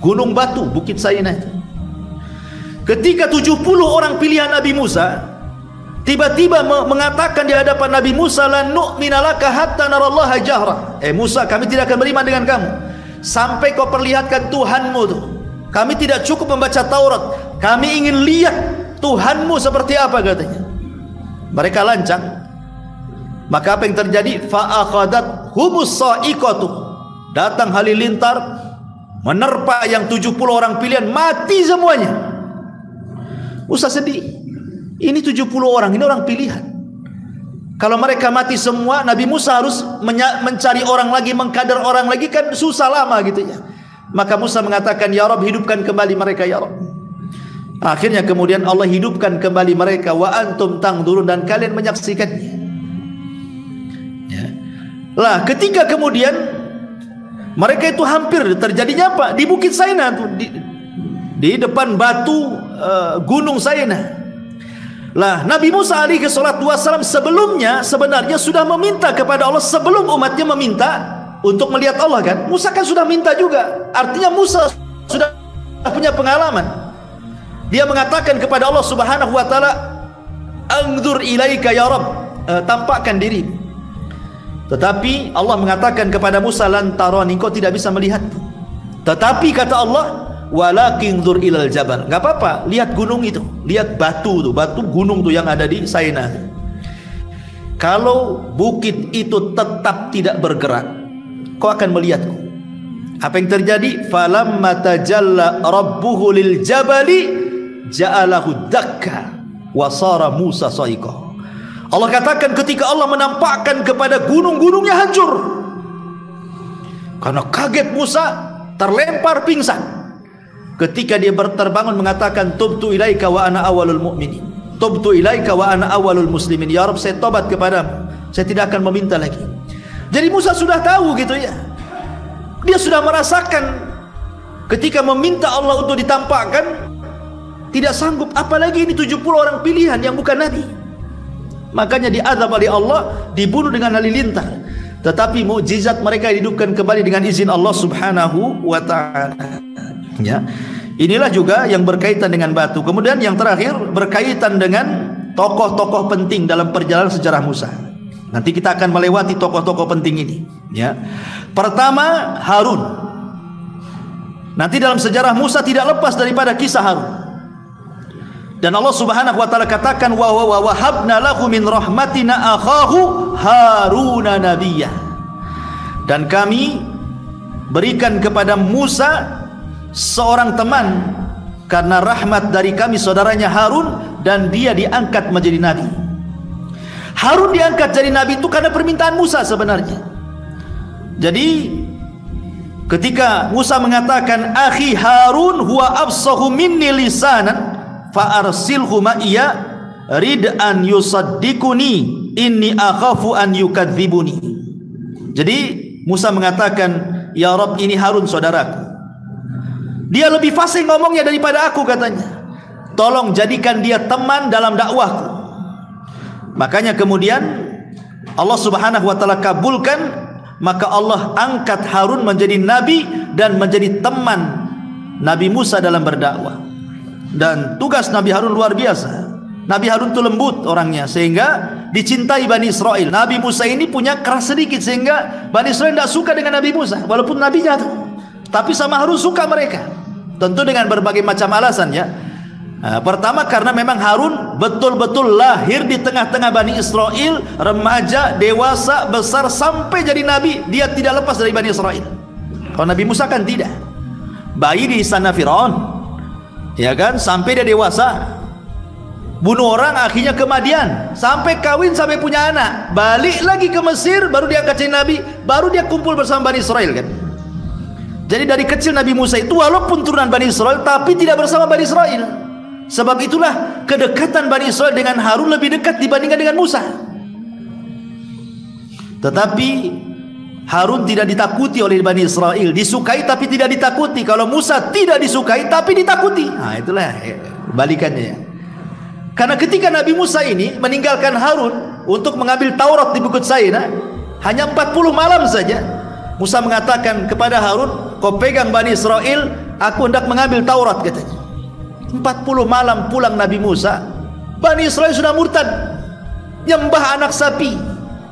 S1: gunung batu Bukit Sainah. Ketika 70 orang pilihan Nabi Musa tiba-tiba mengatakan di hadapan Nabi Musa, lan nu'mina laka hatta narallaha jahra. Musa, kami tidak akan beriman dengan kamu sampai kau perlihatkan Tuhanmu tuh. Kami tidak cukup membaca Taurat, kami ingin lihat Tuhanmu seperti apa, katanya. Mereka lancang. Maka apa yang terjadi? Fa'akhadat humus sa'iqatu. Datang halilintar menerpa yang 70 orang pilihan, mati semuanya. Musa sedih. Ini 70 orang, ini orang pilihan. Kalau mereka mati semua, Nabi Musa harus mencari orang lagi, mengkader orang lagi, kan susah lama gitu ya. Maka Musa mengatakan, ya Rabb, hidupkan kembali mereka ya Rabb. Akhirnya kemudian Allah hidupkan kembali mereka, wa antum tangdurun, dan kalian menyaksikannya. Ya. Lah ketika kemudian mereka itu hampir terjadinya apa? Di Bukit Sainah tuh, di depan batu gunung Sainah. Lah Nabi Musa alaihi salatu wassalam sebelumnya sebenarnya sudah meminta kepada Allah, sebelum umatnya meminta untuk melihat Allah kan. Musa kan sudah minta juga. Artinya Musa sudah punya pengalaman. Dia mengatakan kepada Allah Subhanahu wa taala, "Anzur ilaika ya Rabb," tampakkan diri. Tetapi Allah mengatakan kepada Musa, "Lan tarani," engkau tidak bisa melihatku. Tetapi kata Allah, "Walakin zur ilal jabal." Enggak apa-apa, lihat gunung itu, lihat batu tuh, batu gunung tuh yang ada di Sainah. Kalau bukit itu tetap tidak bergerak, kau akan melihatku. Apa yang terjadi? Falamma tajalla rabbuhu lil jabali ja'alahu dakka wa sara Musa sa'iqa. Allah katakan ketika Allah menampakkan kepada gunung-gunungnya hancur. Karena kaget Musa, terlempar pingsan. Ketika dia terbangun mengatakan, tubtu ilaika wa ana awalul mu'minin, tubtu ilaika wa ana awalul muslimin. Ya Rabb, saya tobat kepadamu, saya tidak akan meminta lagi. Jadi Musa sudah tahu gitu ya. Dia sudah merasakan ketika meminta Allah untuk ditampakkan, tidak sanggup, apalagi ini 70 orang pilihan yang bukan Nabi. Makanya diazab oleh Allah, dibunuh dengan halilintar. Tetapi mukjizat mereka dihidupkan kembali dengan izin Allah Subhanahu wa ta'ala. Ya. Inilah juga yang berkaitan dengan batu. Kemudian yang terakhir berkaitan dengan tokoh-tokoh penting dalam perjalanan sejarah Musa. Nanti kita akan melewati tokoh-tokoh penting ini. Ya. Pertama, Harun. Nanti dalam sejarah Musa tidak lepas daripada kisah Harun. Dan Allah Subhanahu wa taala katakan, wa wahabna lahu min rahmatina akhahu Haruna nabiyya. Dan kami berikan kepada Musa seorang teman karena rahmat dari kami saudaranya Harun, dan dia diangkat menjadi nabi. Harun diangkat jadi nabi itu karena permintaan Musa sebenarnya. Jadi ketika Musa mengatakan, akhi Harun huwa absahu minni lisanan fa arsilhu ma'iya rid'an yusaddiquni inni akhafu an yukadzibuni. Jadi Musa mengatakan, ya Rabb, ini Harun saudaraku, dia lebih fasih ngomongnya daripada aku, katanya. Tolong jadikan dia teman dalam dakwahku. Makanya kemudian Allah Subhanahu wa taala kabulkan, maka Allah angkat Harun menjadi nabi dan menjadi teman Nabi Musa dalam berdakwah. Dan tugas Nabi Harun luar biasa. Nabi Harun itu lembut orangnya sehingga dicintai Bani Israel. Nabi Musa ini punya keras sedikit sehingga Bani Israel tidak suka dengan Nabi Musa, walaupun nabinya tuh. Tapi sama Harun suka mereka. Tentu dengan berbagai macam alasan ya. Pertama karena memang Harun betul-betul lahir di tengah-tengah Bani Israel, remaja, dewasa, besar sampai jadi nabi, dia tidak lepas dari Bani Israel. Kalau Nabi Musa kan tidak. Bayi di istana Firaun, ya kan, sampai dia dewasa. Bunuh orang, akhirnya ke Madian, sampai kawin, sampai punya anak, balik lagi ke Mesir, baru dia angkat jadi nabi, baru dia kumpul bersama Bani Israel kan. Jadi dari kecil Nabi Musa itu walaupun turunan Bani Israel, tapi tidak bersama Bani Israel. Sebab itulah kedekatan Bani Israel dengan Harun lebih dekat dibandingkan dengan Musa. Tetapi Harun tidak ditakuti oleh Bani Israel, disukai tapi tidak ditakuti. Kalau Musa tidak disukai tapi ditakuti. Nah, itulah balikannya. Karena ketika Nabi Musa ini meninggalkan Harun untuk mengambil Taurat di Bukit Saina, hanya 40 malam saja, Musa mengatakan kepada Harun, kau pegang Bani Israel, aku hendak mengambil Taurat, katanya. 40 malam pulang Nabi Musa, Bani Israel sudah murtad, nyembah anak sapi,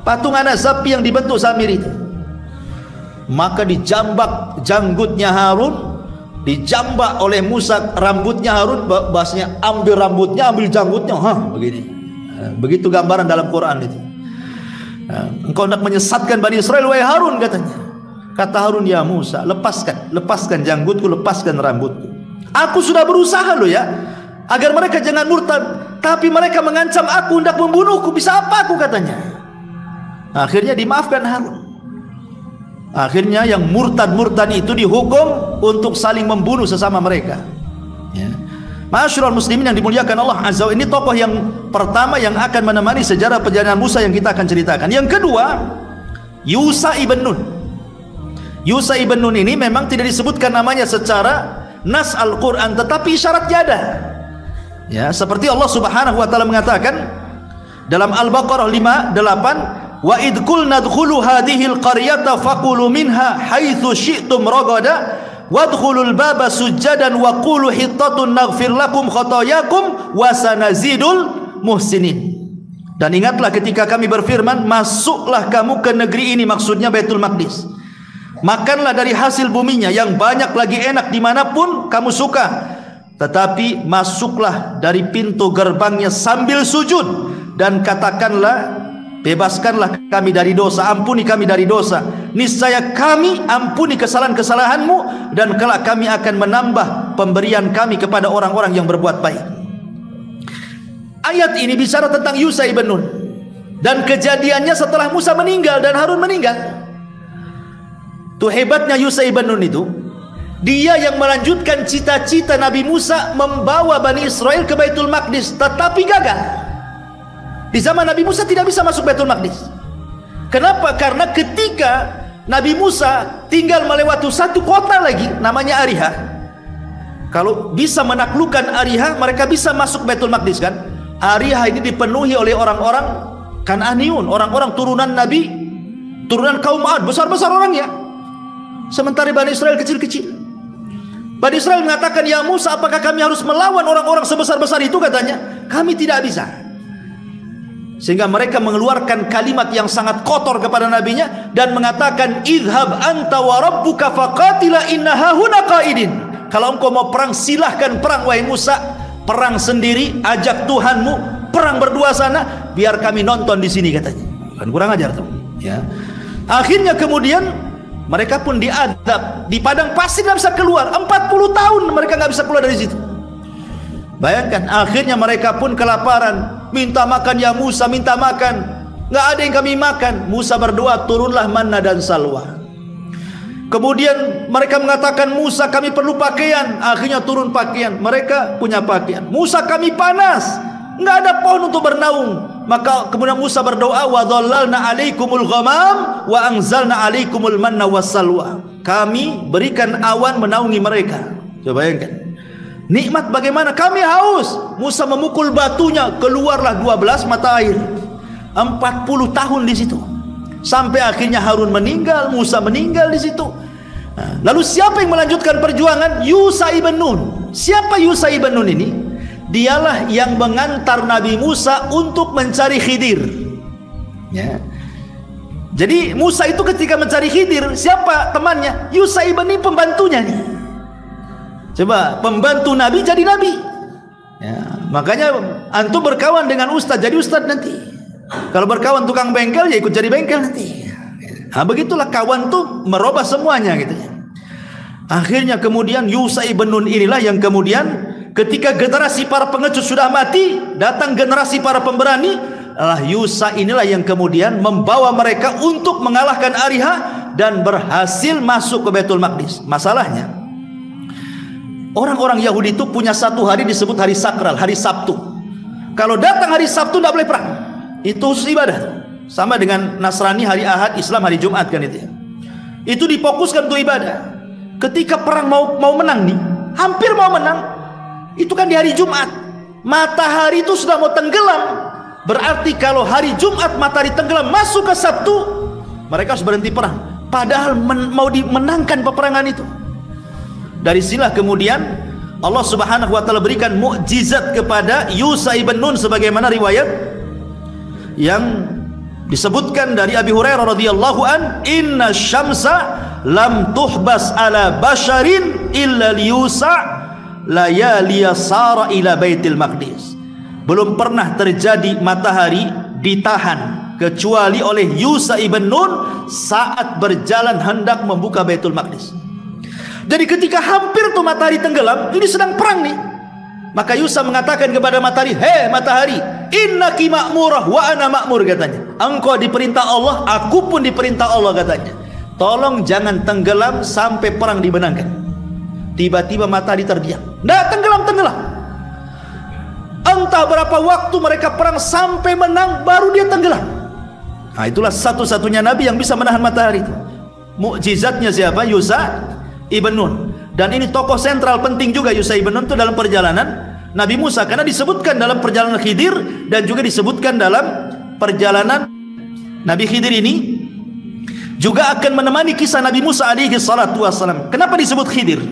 S1: patung anak sapi yang dibentuk Samir itu. Maka dijambak janggutnya Harun, dijambak oleh Musa rambutnya Harun, bahasanya ambil rambutnya, ambil janggutnya, begini. Begitu gambaran dalam Quran itu. Engkau hendak menyesatkan Bani Israel, wahai Harun, katanya. Kata Harun, ya Musa, lepaskan janggutku, lepaskan rambutku. Aku sudah berusaha loh ya, agar mereka jangan murtad, tapi mereka mengancam aku, hendak membunuhku, bisa apa aku, katanya. Akhirnya dimaafkan Harun. Akhirnya yang murtad-murtad itu dihukum untuk saling membunuh sesama mereka ya. Ma'asyiral muslimin yang dimuliakan Allah Azza wa Jalla, ini tokoh yang pertama yang akan menemani sejarah perjalanan Musa yang kita akan ceritakan. Yang kedua, Yusha ibn Nun. Yusha ibn Nun ini memang tidak disebutkan namanya secara nas Al-Quran, tetapi isyaratnya ada ya, seperti Allah Subhanahu wa ta'ala mengatakan dalam Al-Baqarah 58, wa idh qulna dkhulu hadhil qaryata faqulu minha haitsu syi'tum ragada wadkhulul baba sujadan wa qulu hittatun naghfir lakum khotoyakum wa sanazidul muhsinin. Dan ingatlah ketika kami berfirman, masuklah kamu ke negeri ini, maksudnya Baitul Maqdis, makanlah dari hasil buminya yang banyak lagi enak dimanapun kamu suka, tetapi masuklah dari pintu gerbangnya sambil sujud dan katakanlah, bebaskanlah kami dari dosa, ampuni kami dari dosa, niscaya kami ampuni kesalahan-kesalahanmu, dan kelak kami akan menambah pemberian kami kepada orang-orang yang berbuat baik. Ayat ini bicara tentang Yusha ibn Nun dan kejadiannya setelah Musa meninggal dan Harun meninggal. Tuh hebatnya Yusha ibn Nun itu, dia yang melanjutkan cita-cita Nabi Musa membawa Bani Israel ke Baitul Maqdis, tetapi gagal. Di zaman Nabi Musa tidak bisa masuk Baitul Maqdis. Kenapa? Karena ketika Nabi Musa tinggal melewati satu kota lagi namanya Ariha. Kalau bisa menaklukkan Ariha, mereka bisa masuk Baitul Maqdis kan? Ariha ini dipenuhi oleh orang-orang Kan'aniyun, orang-orang turunan Nabi, turunan kaum Ad, besar-besar orangnya. Sementara Bani Israel kecil-kecil. Bani Israel mengatakan, ya Musa, apakah kami harus melawan orang-orang sebesar-besar itu? Katanya, kami tidak bisa. Sehingga mereka mengeluarkan kalimat yang sangat kotor kepada nabinya dan mengatakan, idhab anta wa rabbuka faqatila inna hahuna qaidin. Kalau engkau mau perang, silahkan perang wahai Musa, perang sendiri, ajak Tuhanmu, perang berdua sana, biar kami nonton di sini, katanya. Kan kurang ajar tuh ya. Akhirnya kemudian mereka pun diadab di padang pasir, tidak bisa keluar. 40 tahun mereka nggak bisa keluar dari situ. Bayangkan, akhirnya mereka pun kelaparan, minta makan, ya Musa, minta makan, nggak ada yang kami makan. Musa berdoa, turunlah manna dan salwa. Kemudian mereka mengatakan, Musa, kami perlu pakaian. Akhirnya turun pakaian, mereka punya pakaian. Musa, kami panas, nggak ada pohon untuk bernaung. Maka kemudian Musa berdoa, wa dhallalna alaikumul ghamam wa anzalna alaikumul manna wassalwa. Kami berikan awan menaungi mereka. Coba bayangkan nikmat bagaimana. Kami haus, Musa memukul batunya, keluarlah 12 mata air. 40 tahun di situ, sampai akhirnya Harun meninggal, Musa meninggal di situ. Lalu siapa yang melanjutkan perjuangan? Yusha ibn Nun. Siapa Yusha ibn Nun ini? Dialah yang mengantar Nabi Musa untuk mencari Khidir ya. Jadi Musa itu ketika mencari Khidir, siapa temannya? Yusha ibn ini pembantunya nih. Coba pembantu Nabi jadi Nabi. Ya, makanya antum berkawan dengan ustaz jadi ustaz nanti. Kalau berkawan tukang bengkel ya ikut jadi bengkel nanti. Nah, begitulah kawan tuh merubah semuanya gitu ya. Akhirnya kemudian Yusha ibn Nun inilah yang kemudian ketika generasi para pengecut sudah mati, datang generasi para pemberani. Yusha inilah yang kemudian membawa mereka untuk mengalahkan Ariha dan berhasil masuk ke Baitul Maqdis. Masalahnya, orang-orang Yahudi itu punya satu hari disebut hari sakral, hari Sabtu. Kalau datang hari Sabtu tidak boleh perang. Itu ibadah. Sama dengan Nasrani hari Ahad, Islam hari Jumat kan itu ya. Itu difokuskan untuk ibadah. Ketika perang mau menang nih, hampir mau menang, itu kan di hari Jumat. Matahari itu sudah mau tenggelam. Berarti kalau hari Jumat matahari tenggelam masuk ke Sabtu, mereka harus berhenti perang. Padahal mau dimenangkan peperangan itu. Dari sinilah kemudian Allah Subhanahu wa taala berikan mukjizat kepada Yusha ibn Nun sebagaimana riwayat yang disebutkan dari Abi Hurairah radhiyallahu an, inna syamsa lam tuhbas ala basharin illa liyusha layaliya sara ila baitil maqdis. Belum pernah terjadi matahari ditahan kecuali oleh Yusha ibn Nun saat berjalan hendak membuka Baitul Maqdis. Jadi ketika hampir tuh matahari tenggelam, ini sedang perang nih, maka Yusha mengatakan kepada matahari, hei matahari, innaki ma'murah wa ana ma'mur, katanya. Engkau diperintah Allah, aku pun diperintah Allah, katanya. Tolong jangan tenggelam sampai perang dimenangkan. Tiba-tiba matahari terdiam, nggak tenggelam. Entah berapa waktu mereka perang sampai menang, baru dia tenggelam. Nah, itulah satu-satunya Nabi yang bisa menahan matahari itu. Mukjizatnya siapa? Yusha ibn Nun. Dan ini tokoh sentral penting juga Yusha ibn Nun itu dalam perjalanan Nabi Musa, karena disebutkan dalam perjalanan Khidir dan juga disebutkan dalam perjalanan Nabi Khidir ini juga akan menemani kisah Nabi Musa alaihi salatu wassalam. Kenapa disebut Khidir?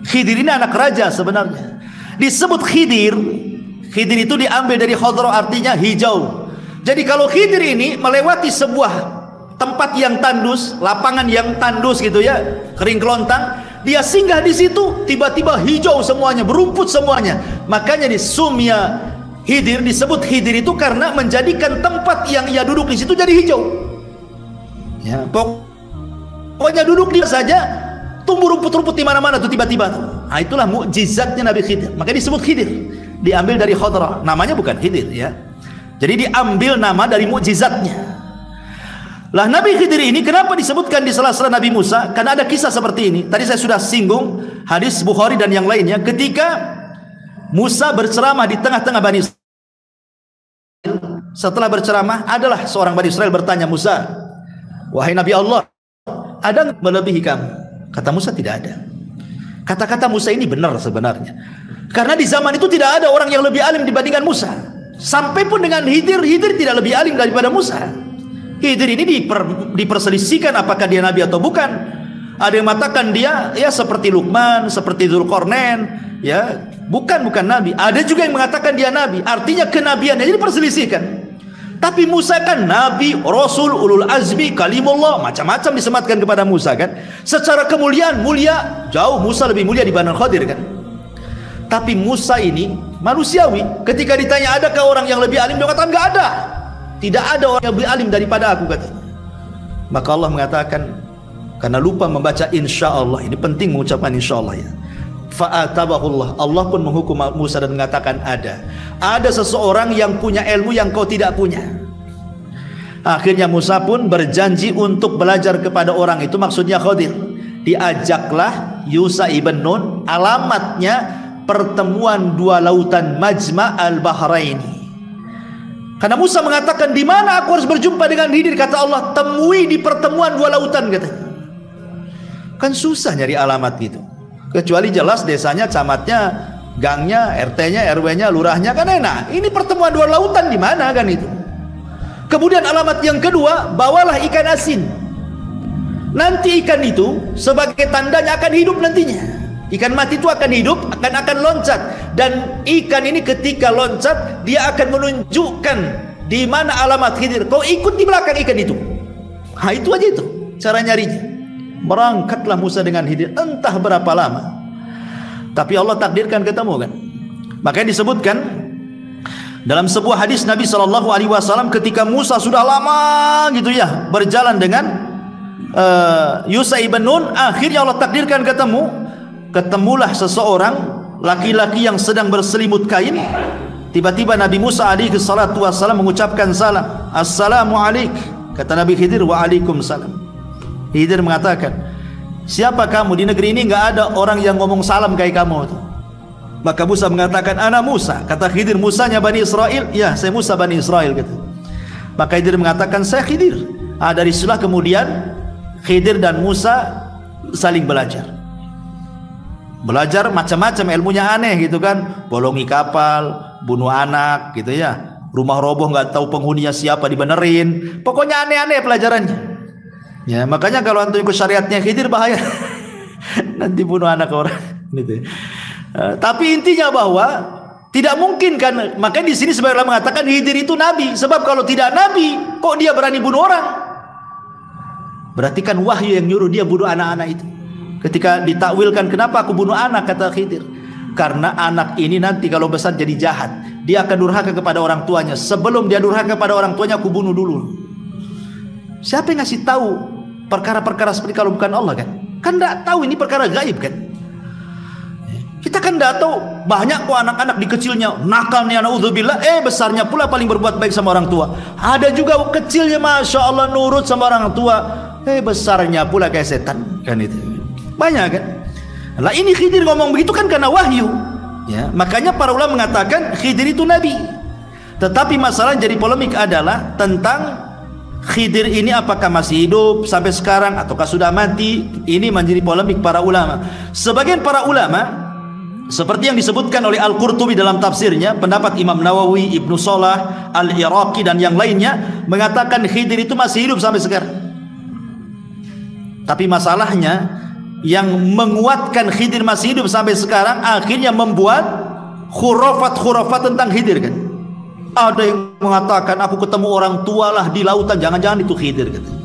S1: Khidir ini anak raja sebenarnya. Disebut Khidir, Khidir itu diambil dari Khadra, artinya hijau. Jadi kalau Khidir ini melewati sebuah tempat yang tandus, lapangan yang tandus gitu ya, kering kelontang, dia singgah di situ, tiba-tiba hijau semuanya, berumput semuanya. Makanya di Sumya Khidir disebut Khidir itu karena menjadikan tempat yang ia duduk di situ jadi hijau. Ya, pokoknya duduk dia saja, tumbuh rumput-rumput di mana-mana tuh tiba-tiba. Nah, itulah mukjizatnya Nabi Khidir. Makanya disebut Khidir. Diambil dari Khadra. Namanya bukan Khidir ya. Jadi diambil nama dari mukjizatnya. Lah Nabi Khidir ini kenapa disebutkan di sela-sela Nabi Musa? Karena ada kisah seperti ini. Tadi saya sudah singgung hadis Bukhari dan yang lainnya. Ketika Musa berceramah di tengah-tengah Bani Israel, setelah berceramah adalah seorang Bani Israel bertanya, Musa, wahai Nabi Allah, ada melebihi kamu? Kata Musa, tidak ada. Kata-kata Musa ini benar sebenarnya, karena di zaman itu tidak ada orang yang lebih alim dibandingkan Musa. Sampai pun dengan Khidir tidak lebih alim daripada Musa. Khidir ini diperselisihkan apakah dia nabi atau bukan. Ada yang mengatakan dia ya seperti Luqman, seperti Dzulqarnain, ya bukan nabi. Ada juga yang mengatakan dia nabi. Artinya kenabiannya jadi diperselisihkan. Tapi Musa kan nabi, rasul, ulul azmi, kalimullah, macam-macam disematkan kepada Musa kan. Secara kemuliaan mulia, jauh Musa lebih mulia dibanding Khidir kan. Tapi Musa ini manusiawi, ketika ditanya adakah orang yang lebih alim, dia katakan enggak ada. Tidak ada orang yang lebih alim daripada aku, katanya. Maka Allah mengatakan, karena lupa membaca insyaallah, ini penting mengucapkan insyaallah ya. Fa'atabahullah, Allah pun menghukum Musa dan mengatakan ada seseorang yang punya ilmu yang kau tidak punya. Akhirnya Musa pun berjanji untuk belajar kepada orang itu, maksudnya Khidir. Diajaklah Yusha ibn Nun, alamatnya pertemuan dua lautan Majma' al-Bahraini. Karena Musa mengatakan, di mana aku harus berjumpa dengan Khidir? Kata Allah, temui di pertemuan dua lautan, katanya. Kan susah nyari alamat gitu. Kecuali jelas desanya, camatnya, gangnya, RT-nya, RW-nya, lurahnya kan enak. Ini pertemuan dua lautan di mana kan itu? Kemudian alamat yang kedua, bawalah ikan asin. Nanti ikan itu sebagai tandanya akan hidup nantinya. Ikan mati itu akan hidup, akan loncat. Dan ikan ini ketika loncat, dia akan menunjukkan di mana alamat Khidir. Kau ikut di belakang ikan itu. Nah, itu aja itu cara nyarinya. Berangkatlah Musa dengan Khidir, entah berapa lama. tapi Allah takdirkan ketemu kan. Makanya disebutkan dalam sebuah hadis Nabi SAW ketika Musa sudah lama gitu ya berjalan dengan Yusha ibn Nun, akhirnya Allah takdirkan ketemu. Ketemulah seseorang laki-laki yang sedang berselimut kain. Tiba-tiba Nabi Musa alaihi salatu wassalam mengucapkan salam, Assalamualaikum. Kata Nabi Khidir, Waalaikumsalam. Khidir mengatakan, siapa kamu? Di negeri ini nggak ada orang yang ngomong salam kayak kamu. Maka Musa mengatakan, ana Musa. Kata Khidir, Musanya Bani Israel? Ya, saya Musa Bani Israel. Kata. Maka Khidir mengatakan, saya Khidir. Dari situlah kemudian Khidir dan Musa saling belajar. Belajar macam-macam ilmunya aneh gitu kan. Bolongi kapal, bunuh anak gitu ya. Rumah roboh nggak tahu penghuninya siapa dibenerin. Pokoknya aneh-aneh pelajarannya. Ya, makanya kalau antum ikut syariatnya Khidir bahaya. Nanti bunuh anak orang gitu. Tapi intinya bahwa tidak mungkin kan, makanya di sini sebagian ulama mengatakan Khidir itu nabi, sebab kalau tidak nabi kok dia berani bunuh orang? Berarti kan wahyu yang nyuruh dia bunuh anak-anak itu. Ketika ditakwilkan, kenapa aku bunuh anak, kata Khidir, karena anak ini nanti kalau besar jadi jahat, dia akan durhaka kepada orang tuanya. Sebelum dia durhaka kepada orang tuanya, aku bunuh dulu. Siapa yang ngasih tahu perkara-perkara seperti kalau bukan Allah kan? Kan tidak tahu, ini perkara gaib kan? Kita kan tidak tahu, banyak kok anak-anak di kecilnya nakalnya, naudzubillah, besarnya pula paling berbuat baik sama orang tua. Ada juga kecilnya masya Allah nurut sama orang tua, besarnya pula kayak setan kan itu. Banyak kan? Lah ini Khidir ngomong begitu kan karena wahyu. Ya, makanya para ulama mengatakan Khidir itu nabi. Tetapi masalah jadi polemik adalah tentang Khidir ini apakah masih hidup sampai sekarang ataukah sudah mati. Ini menjadi polemik para ulama. Sebagian para ulama seperti yang disebutkan oleh Al-Qurtubi dalam tafsirnya, pendapat Imam Nawawi, Ibnu Salah, Al-Iraqi dan yang lainnya mengatakan Khidir itu masih hidup sampai sekarang. Tapi masalahnya yang menguatkan Khidir masih hidup sampai sekarang akhirnya membuat khurafat-khurafat tentang Khidir kan. Ada yang mengatakan aku ketemu orang tua lah di lautan, jangan-jangan itu Khidir katanya.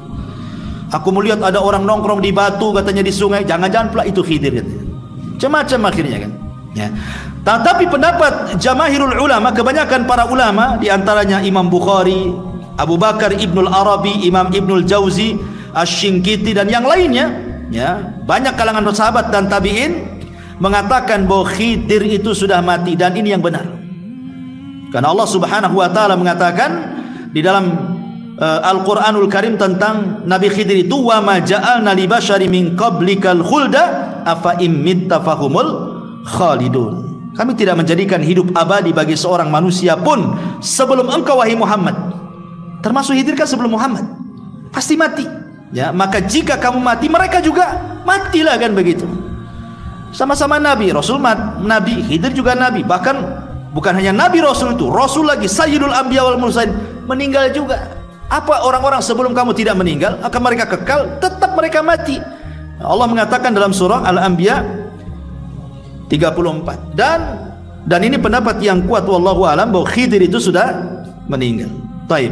S1: Aku melihat ada orang nongkrong di batu katanya di sungai, jangan-jangan pula itu Khidir katanya. Macam-macam akhirnya kan. Ya. Tetapi pendapat jamaahirul ulama, kebanyakan para ulama diantaranya Imam Bukhari, Abu Bakar Ibnul Arabi, Imam Ibnul Jauzi, Asy-Syinkiti dan yang lainnya, ya, banyak kalangan sahabat dan tabi'in mengatakan bahwa Khidir itu sudah mati, dan ini yang benar. Karena Allah Subhanahu wa taala mengatakan di dalam Al-Qur'anul Karim tentang Nabi Khidir itu, wa ma ja'alna li basyari min qablikal khulda afa im mitta fahumul khalidun. Kami tidak menjadikan hidup abadi bagi seorang manusia pun sebelum engkau wahai Muhammad. Termasuk Khidir kan sebelum Muhammad, pasti mati. Ya, maka jika kamu mati, mereka juga matilah kan begitu. Sama-sama nabi, Rasul nabi, Khidir juga nabi. Bahkan bukan hanya nabi Rasul itu, Rasul lagi Sayyidul Anbiya wal Mursalin meninggal juga. Apa orang-orang sebelum kamu tidak meninggal akan mereka kekal, tetap mereka mati. Allah mengatakan dalam surah Al-Anbiya 34. Dan ini pendapat yang kuat wallahu alam bahwa Khidir itu sudah meninggal. Baik.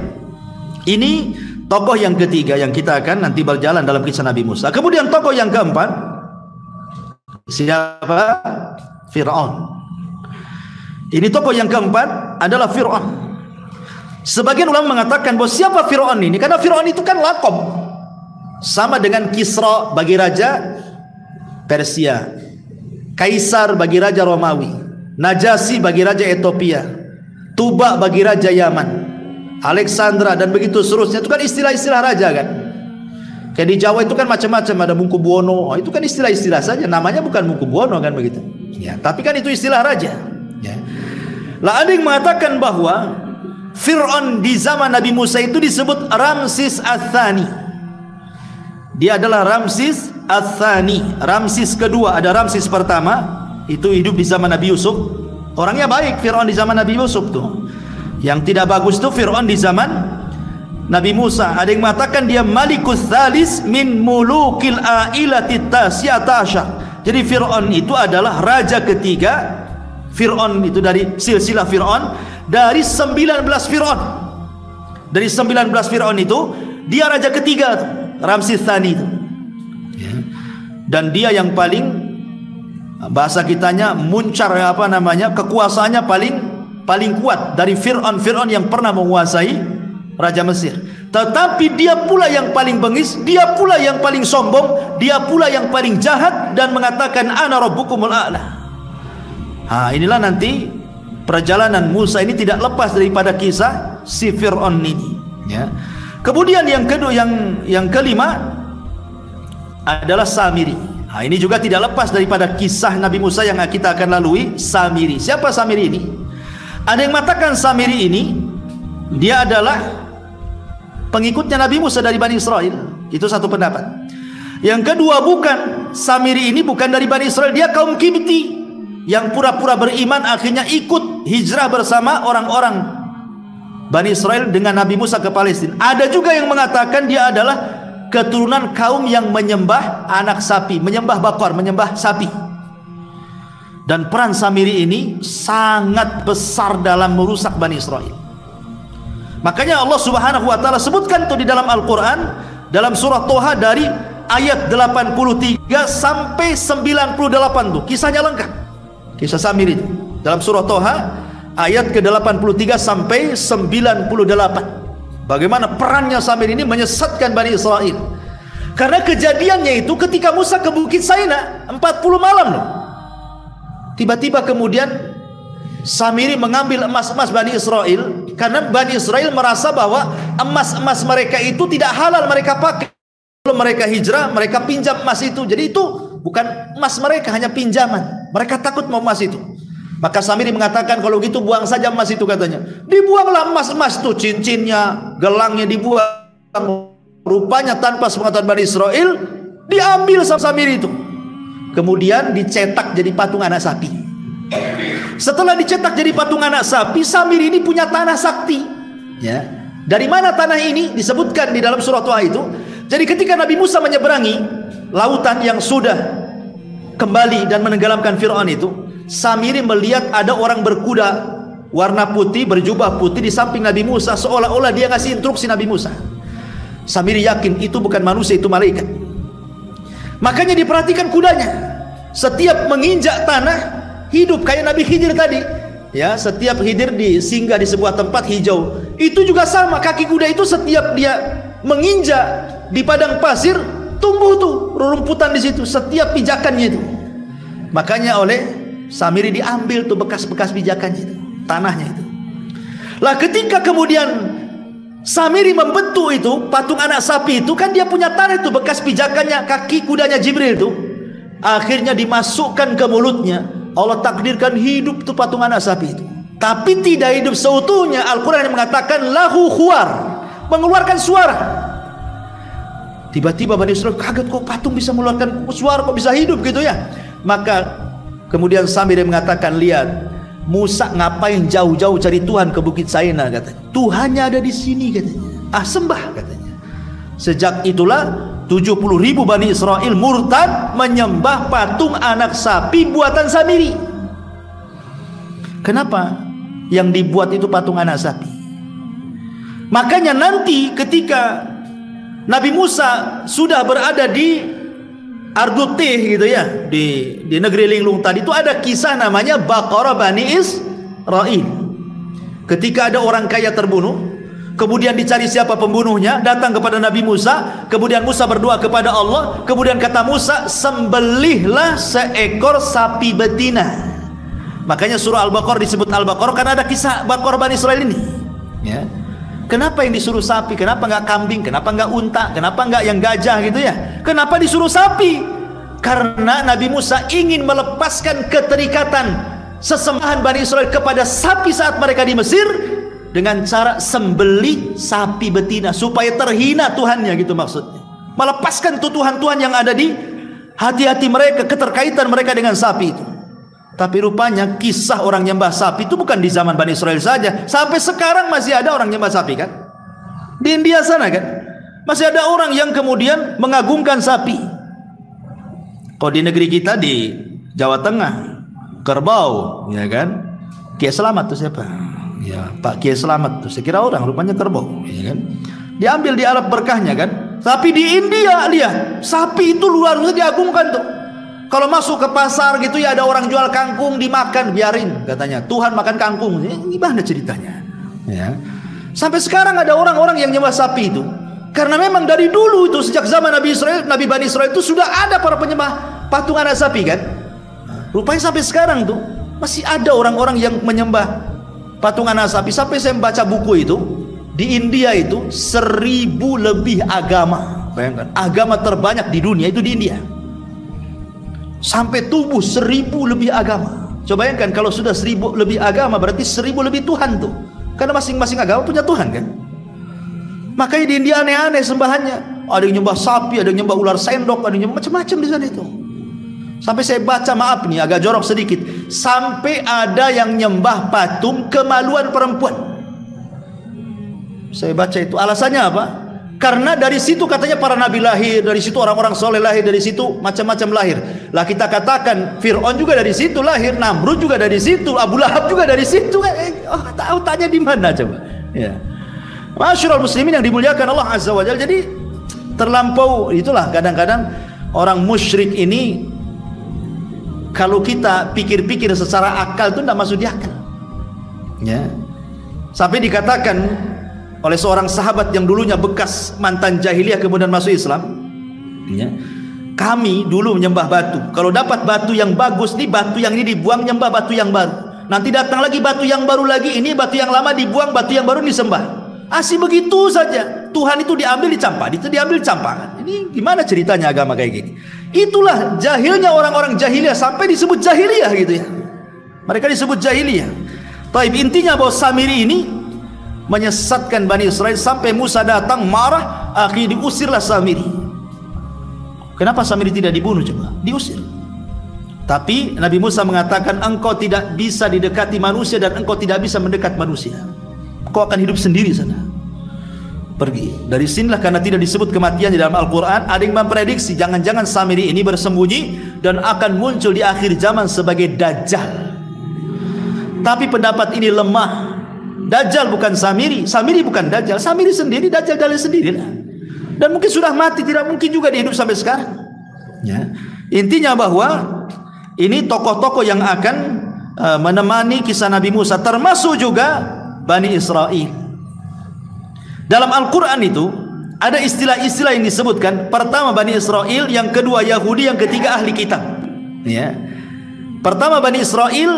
S1: Ini tokoh yang ketiga yang kita akan nanti berjalan dalam kisah Nabi Musa. Kemudian tokoh yang keempat, siapa? Fir'aun. Ini tokoh yang keempat adalah Fir'aun. Sebagian ulama mengatakan bahwa siapa Fir'aun ini? Karena Fir'aun itu kan lakob, sama dengan Kisra bagi raja Persia, Kaisar bagi raja Romawi, Najasyi bagi raja Ethiopia, Tuba bagi raja Yaman, Alexandra dan begitu seterusnya. Itu kan istilah-istilah raja kan. Kayak di Jawa itu kan macam-macam, ada Mangkubuwono, itu kan istilah-istilah saja, namanya bukan Mangkubuwono kan begitu. Ya, tapi kan itu istilah raja. Ya. Lah ada yang mengatakan bahwa Fir'aun di zaman Nabi Musa itu disebut Ramsis Ats-Tsani. Dia adalah Ramsis Ats-Tsani, Ramsis kedua. Ada Ramsis pertama, itu hidup di zaman Nabi Yusuf. Orangnya baik Fir'aun di zaman Nabi Yusuf tuh. Yang tidak bagus tuh Fir'aun di zaman Nabi Musa. Ada yang mengatakan dia Malikus Tsalis min mulukil ailati tasyata asyar. Jadi Fir'aun itu adalah raja ketiga. Fir'aun itu dari silsilah Fir'aun, dari 19 Fir'aun. Dari 19 Fir'aun itu dia raja ketiga, Ramsis Tsani itu. Ya. Dan dia yang paling bahasa kitanya muncar, apa namanya, kekuasaannya paling kuat dari Fir'aun yang pernah menguasai Raja Mesir. Tetapi dia pula yang paling bengis, dia pula yang paling sombong, dia pula yang paling jahat dan mengatakan ana rabbukumul a'la. Inilah nanti perjalanan Musa ini tidak lepas daripada kisah si Fir'aun ini, ya. Kemudian yang kedua, yang kelima adalah Samiri. Ini juga tidak lepas daripada kisah Nabi Musa yang kita akan lalui. Samiri. Siapa Samiri ini? Ada yang mengatakan Samiri ini dia adalah pengikutnya Nabi Musa dari Bani Israel. Itu satu pendapat. Yang kedua, bukan, Samiri ini bukan dari Bani Israel, dia kaum Kibti yang pura-pura beriman akhirnya ikut hijrah bersama orang-orang Bani Israel dengan Nabi Musa ke Palestina. Ada juga yang mengatakan dia adalah keturunan kaum yang menyembah anak sapi, menyembah bakor, menyembah sapi. Dan peran Samiri ini sangat besar dalam merusak Bani Israel. Makanya Allah Subhanahu wa taala sebutkan itu di dalam Al-Qur'an dalam surah Toha dari ayat 83 sampai 98 tuh. Kisahnya lengkap. Kisah Samiri itu dalam surah Toha ayat ke-83 sampai 98. Bagaimana perannya Samiri ini menyesatkan Bani Israel. Karena kejadiannya itu ketika Musa ke Bukit Saina 40 malam loh. Tiba-tiba kemudian Samiri mengambil emas-emas Bani Israel, karena Bani Israel merasa bahwa emas-emas mereka itu tidak halal mereka pakai. Kalau mereka hijrah, mereka pinjam emas itu. Jadi itu bukan emas mereka, hanya pinjaman. Mereka takut mau emas itu. Maka Samiri mengatakan, kalau gitu buang saja emas itu, katanya. Dibuanglah emas-emas itu, cincinnya, gelangnya dibuang. Rupanya tanpa sepengetahuan Bani Israel diambil sama Samiri itu. Kemudian dicetak jadi patung anak sapi. Setelah dicetak jadi patung anak sapi, Samiri ini punya tanah sakti, ya. Dari mana tanah ini? Disebutkan di dalam surah Toha itu. Jadi ketika Nabi Musa menyeberangi lautan yang sudah kembali dan menenggelamkan Fir'aun itu, Samiri melihat ada orang berkuda warna putih, berjubah putih di samping Nabi Musa, seolah-olah dia ngasih instruksi Nabi Musa. Samiri yakin itu bukan manusia, itu malaikat. Makanya diperhatikan kudanya, setiap menginjak tanah hidup, kayak Nabi Khidir tadi, ya. Setiap Khidir singgah di sebuah tempat hijau, itu juga sama, kaki kuda itu setiap dia menginjak di padang pasir, tumbuh tuh rerumputan di situ setiap pijakannya itu. Makanya oleh Samiri diambil tuh bekas-bekas pijakannya itu, tanahnya itu. Lah ketika kemudian Samiri membentuk itu patung anak sapi itu, kan dia punya tanah itu, bekas pijakannya, kaki kudanya Jibril itu. Akhirnya dimasukkan ke mulutnya. Allah takdirkan hidup tuh patung anak sapi itu. Tapi tidak hidup seutuhnya. Al-Quran mengatakan lahu khuar, mengeluarkan suara. Tiba-tiba Bani Israel kaget, kok patung bisa mengeluarkan suara, kok bisa hidup gitu ya. Maka kemudian Samiri mengatakan, lihat Musa ngapain jauh-jauh cari Tuhan ke Bukit Saina, katanya. Tuhannya ada di sini, katanya. Sembah, katanya. Sejak itulah 70.000 Bani Israel murtad menyembah patung anak sapi buatan Samiri. Kenapa yang dibuat itu patung anak sapi? Makanya nanti ketika Nabi Musa sudah berada di Ardutih gitu ya, di negeri linglung tadi, itu ada kisah namanya Baqarah Bani Israel. Ketika ada orang kaya terbunuh, kemudian dicari siapa pembunuhnya, datang kepada Nabi Musa, kemudian Musa berdoa kepada Allah, kemudian kata Musa, sembelihlah seekor sapi betina. Makanya surah Al-Baqarah disebut Al-Baqarah karena ada kisah Baqarah Bani Israel ini, ya. Kenapa yang disuruh sapi? Kenapa nggak kambing? Kenapa nggak unta? Kenapa nggak yang gajah gitu ya? Kenapa disuruh sapi? Karena Nabi Musa ingin melepaskan keterikatan sesembahan Bani Israel kepada sapi saat mereka di Mesir dengan cara sembelih sapi betina supaya terhina Tuhannya, gitu maksudnya. Melepaskan Tuhan-Tuhan yang ada di hati-hati mereka, keterkaitan mereka dengan sapi itu. Tapi rupanya kisah orang nyembah sapi itu bukan di zaman Bani Israel saja. Sampai sekarang masih ada orang nyembah sapi, kan? Di India sana, kan? Masih ada orang yang kemudian mengagungkan sapi. Kalau di negeri kita di Jawa Tengah, kerbau, ya kan? Kiai Selamat tuh siapa? Ya, Pak Kiai Selamat tuh. Saya kira orang, rupanya kerbau, ya kan? Diambil di alat berkahnya, kan? Tapi di India lihat, sapi itu luar biasa diagungkan tuh. Kalau masuk ke pasar gitu ya ada orang jual kangkung dimakan, biarin katanya. Tuhan makan kangkung. Gimana ceritanya? Ya. Sampai sekarang ada orang-orang yang nyembah sapi itu. Karena memang dari dulu itu sejak zaman Nabi Bani Israel itu sudah ada para penyembah patung anak sapi kan. Rupanya sampai sekarang tuh masih ada orang-orang yang menyembah patung anak sapi. Sampai saya membaca buku itu, di India itu 1000 lebih agama. Bayangkan, agama terbanyak di dunia itu di India. Sampai tubuh 1000 lebih agama. Coba bayangkan kalau sudah 1000 lebih agama, berarti 1000 lebih Tuhan tuh. Karena masing-masing agama punya Tuhan kan. Makanya di India aneh-aneh sembahannya. Ada yang nyembah sapi, ada yang nyembah ular sendok, ada yang nyembah macam-macam di sana itu. Sampai saya baca, maaf nih agak jorok sedikit, sampai ada yang nyembah patung kemaluan perempuan. Saya baca itu, alasannya apa? Karena dari situ katanya para nabi lahir, dari situ orang-orang soleh lahir, dari situ macam-macam lahir. Lah kita katakan Fir'aun juga dari situ lahir, Namrud juga dari situ, Abu Lahab juga dari situ. Tahu tanya di mana coba? Ya. Masyarul muslimin yang dimuliakan Allah Azza wa Jalla. Jadi terlampau itulah kadang-kadang orang musyrik ini, kalau kita pikir-pikir secara akal itu tidak masuk di akal. Ya. Sampai dikatakan oleh seorang sahabat yang dulunya bekas mantan jahiliyah kemudian masuk Islam, ya, kami dulu menyembah batu. Kalau dapat batu yang bagus nih, batu yang ini dibuang, nyembah batu yang baru. Nanti datang lagi batu yang baru lagi, ini batu yang lama dibuang, batu yang baru disembah. Asih begitu saja. Tuhan itu diambil dicampah, itu diambil dicampah. Ini gimana ceritanya agama kayak gini? Itulah jahilnya orang-orang jahiliyah, sampai disebut jahiliyah gitu ya. Mereka disebut jahiliyah. Taib, intinya bahwa Samiri ini menyesatkan Bani Israel sampai Musa datang marah, akhirnya diusirlah Samiri. Kenapa Samiri tidak dibunuh coba? Diusir. Tapi Nabi Musa mengatakan, engkau tidak bisa didekati manusia dan engkau tidak bisa mendekat manusia. Kau akan hidup sendiri sana. Pergi. Dari sinilah karena tidak disebut kematian di dalam Al-Quran, ada yang memprediksi jangan-jangan Samiri ini bersembunyi dan akan muncul di akhir zaman sebagai Dajjal. Tapi pendapat ini lemah. Dajjal bukan Samiri, Samiri bukan Dajjal, Samiri sendiri, Dajjal dalil sendirilah. Dan mungkin sudah mati, tidak mungkin juga dihidup sampai sekarang. Ya. Intinya bahwa ini tokoh-tokoh yang akan menemani kisah Nabi Musa, termasuk juga Bani Israel. Dalam Al-Quran itu ada istilah-istilah yang disebutkan. Pertama Bani Israel, yang kedua Yahudi, yang ketiga ahli kitab. Ya. Pertama Bani Israel,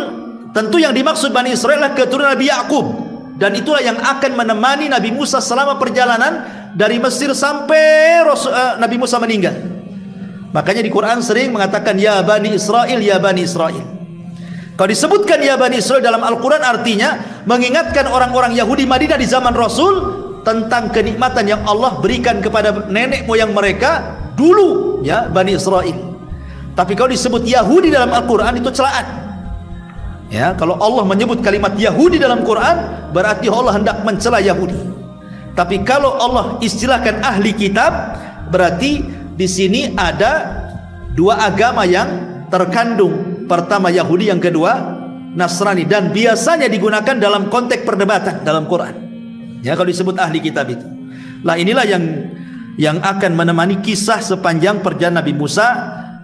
S1: tentu yang dimaksud Bani Israel adalah keturunan Nabi Yakub. Dan itulah yang akan menemani Nabi Musa selama perjalanan dari Mesir sampai Nabi Musa meninggal. Makanya di Quran sering mengatakan ya Bani Israel, ya Bani Israel. Kalau disebutkan ya Bani Israel dalam Al-Quran, artinya mengingatkan orang-orang Yahudi Madinah di zaman Rasul tentang kenikmatan yang Allah berikan kepada nenek moyang mereka dulu, ya Bani Israel. Tapi kalau disebut Yahudi dalam Al-Quran itu celaan. Ya, kalau Allah menyebut kalimat Yahudi dalam Quran, berarti Allah hendak mencela Yahudi. Tapi kalau Allah istilahkan ahli kitab, berarti di sini ada dua agama yang terkandung. Pertama Yahudi, yang kedua Nasrani, dan biasanya digunakan dalam konteks perdebatan dalam Quran. Ya, kalau disebut ahli kitab itu. Lah inilah yang akan menemani kisah sepanjang perjalanan Nabi Musa,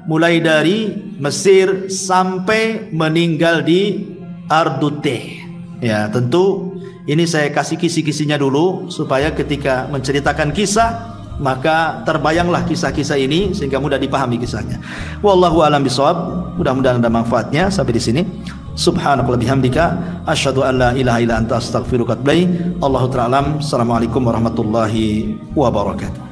S1: mulai dari Mesir sampai meninggal di Arduteh. Ya, tentu ini saya kasih kisi-kisinya dulu supaya ketika menceritakan kisah maka terbayanglah kisah-kisah ini sehingga mudah dipahami kisahnya. Wallahu a'lam bishawab. Mudah-mudahan ada manfaatnya sampai di sini. Subhanallah bihamdika asyhadu an la ilaha illa anta astaghfiruka wa atubu ilaik. Allahu ta'ala. Assalamualaikum warahmatullahi wabarakatuh.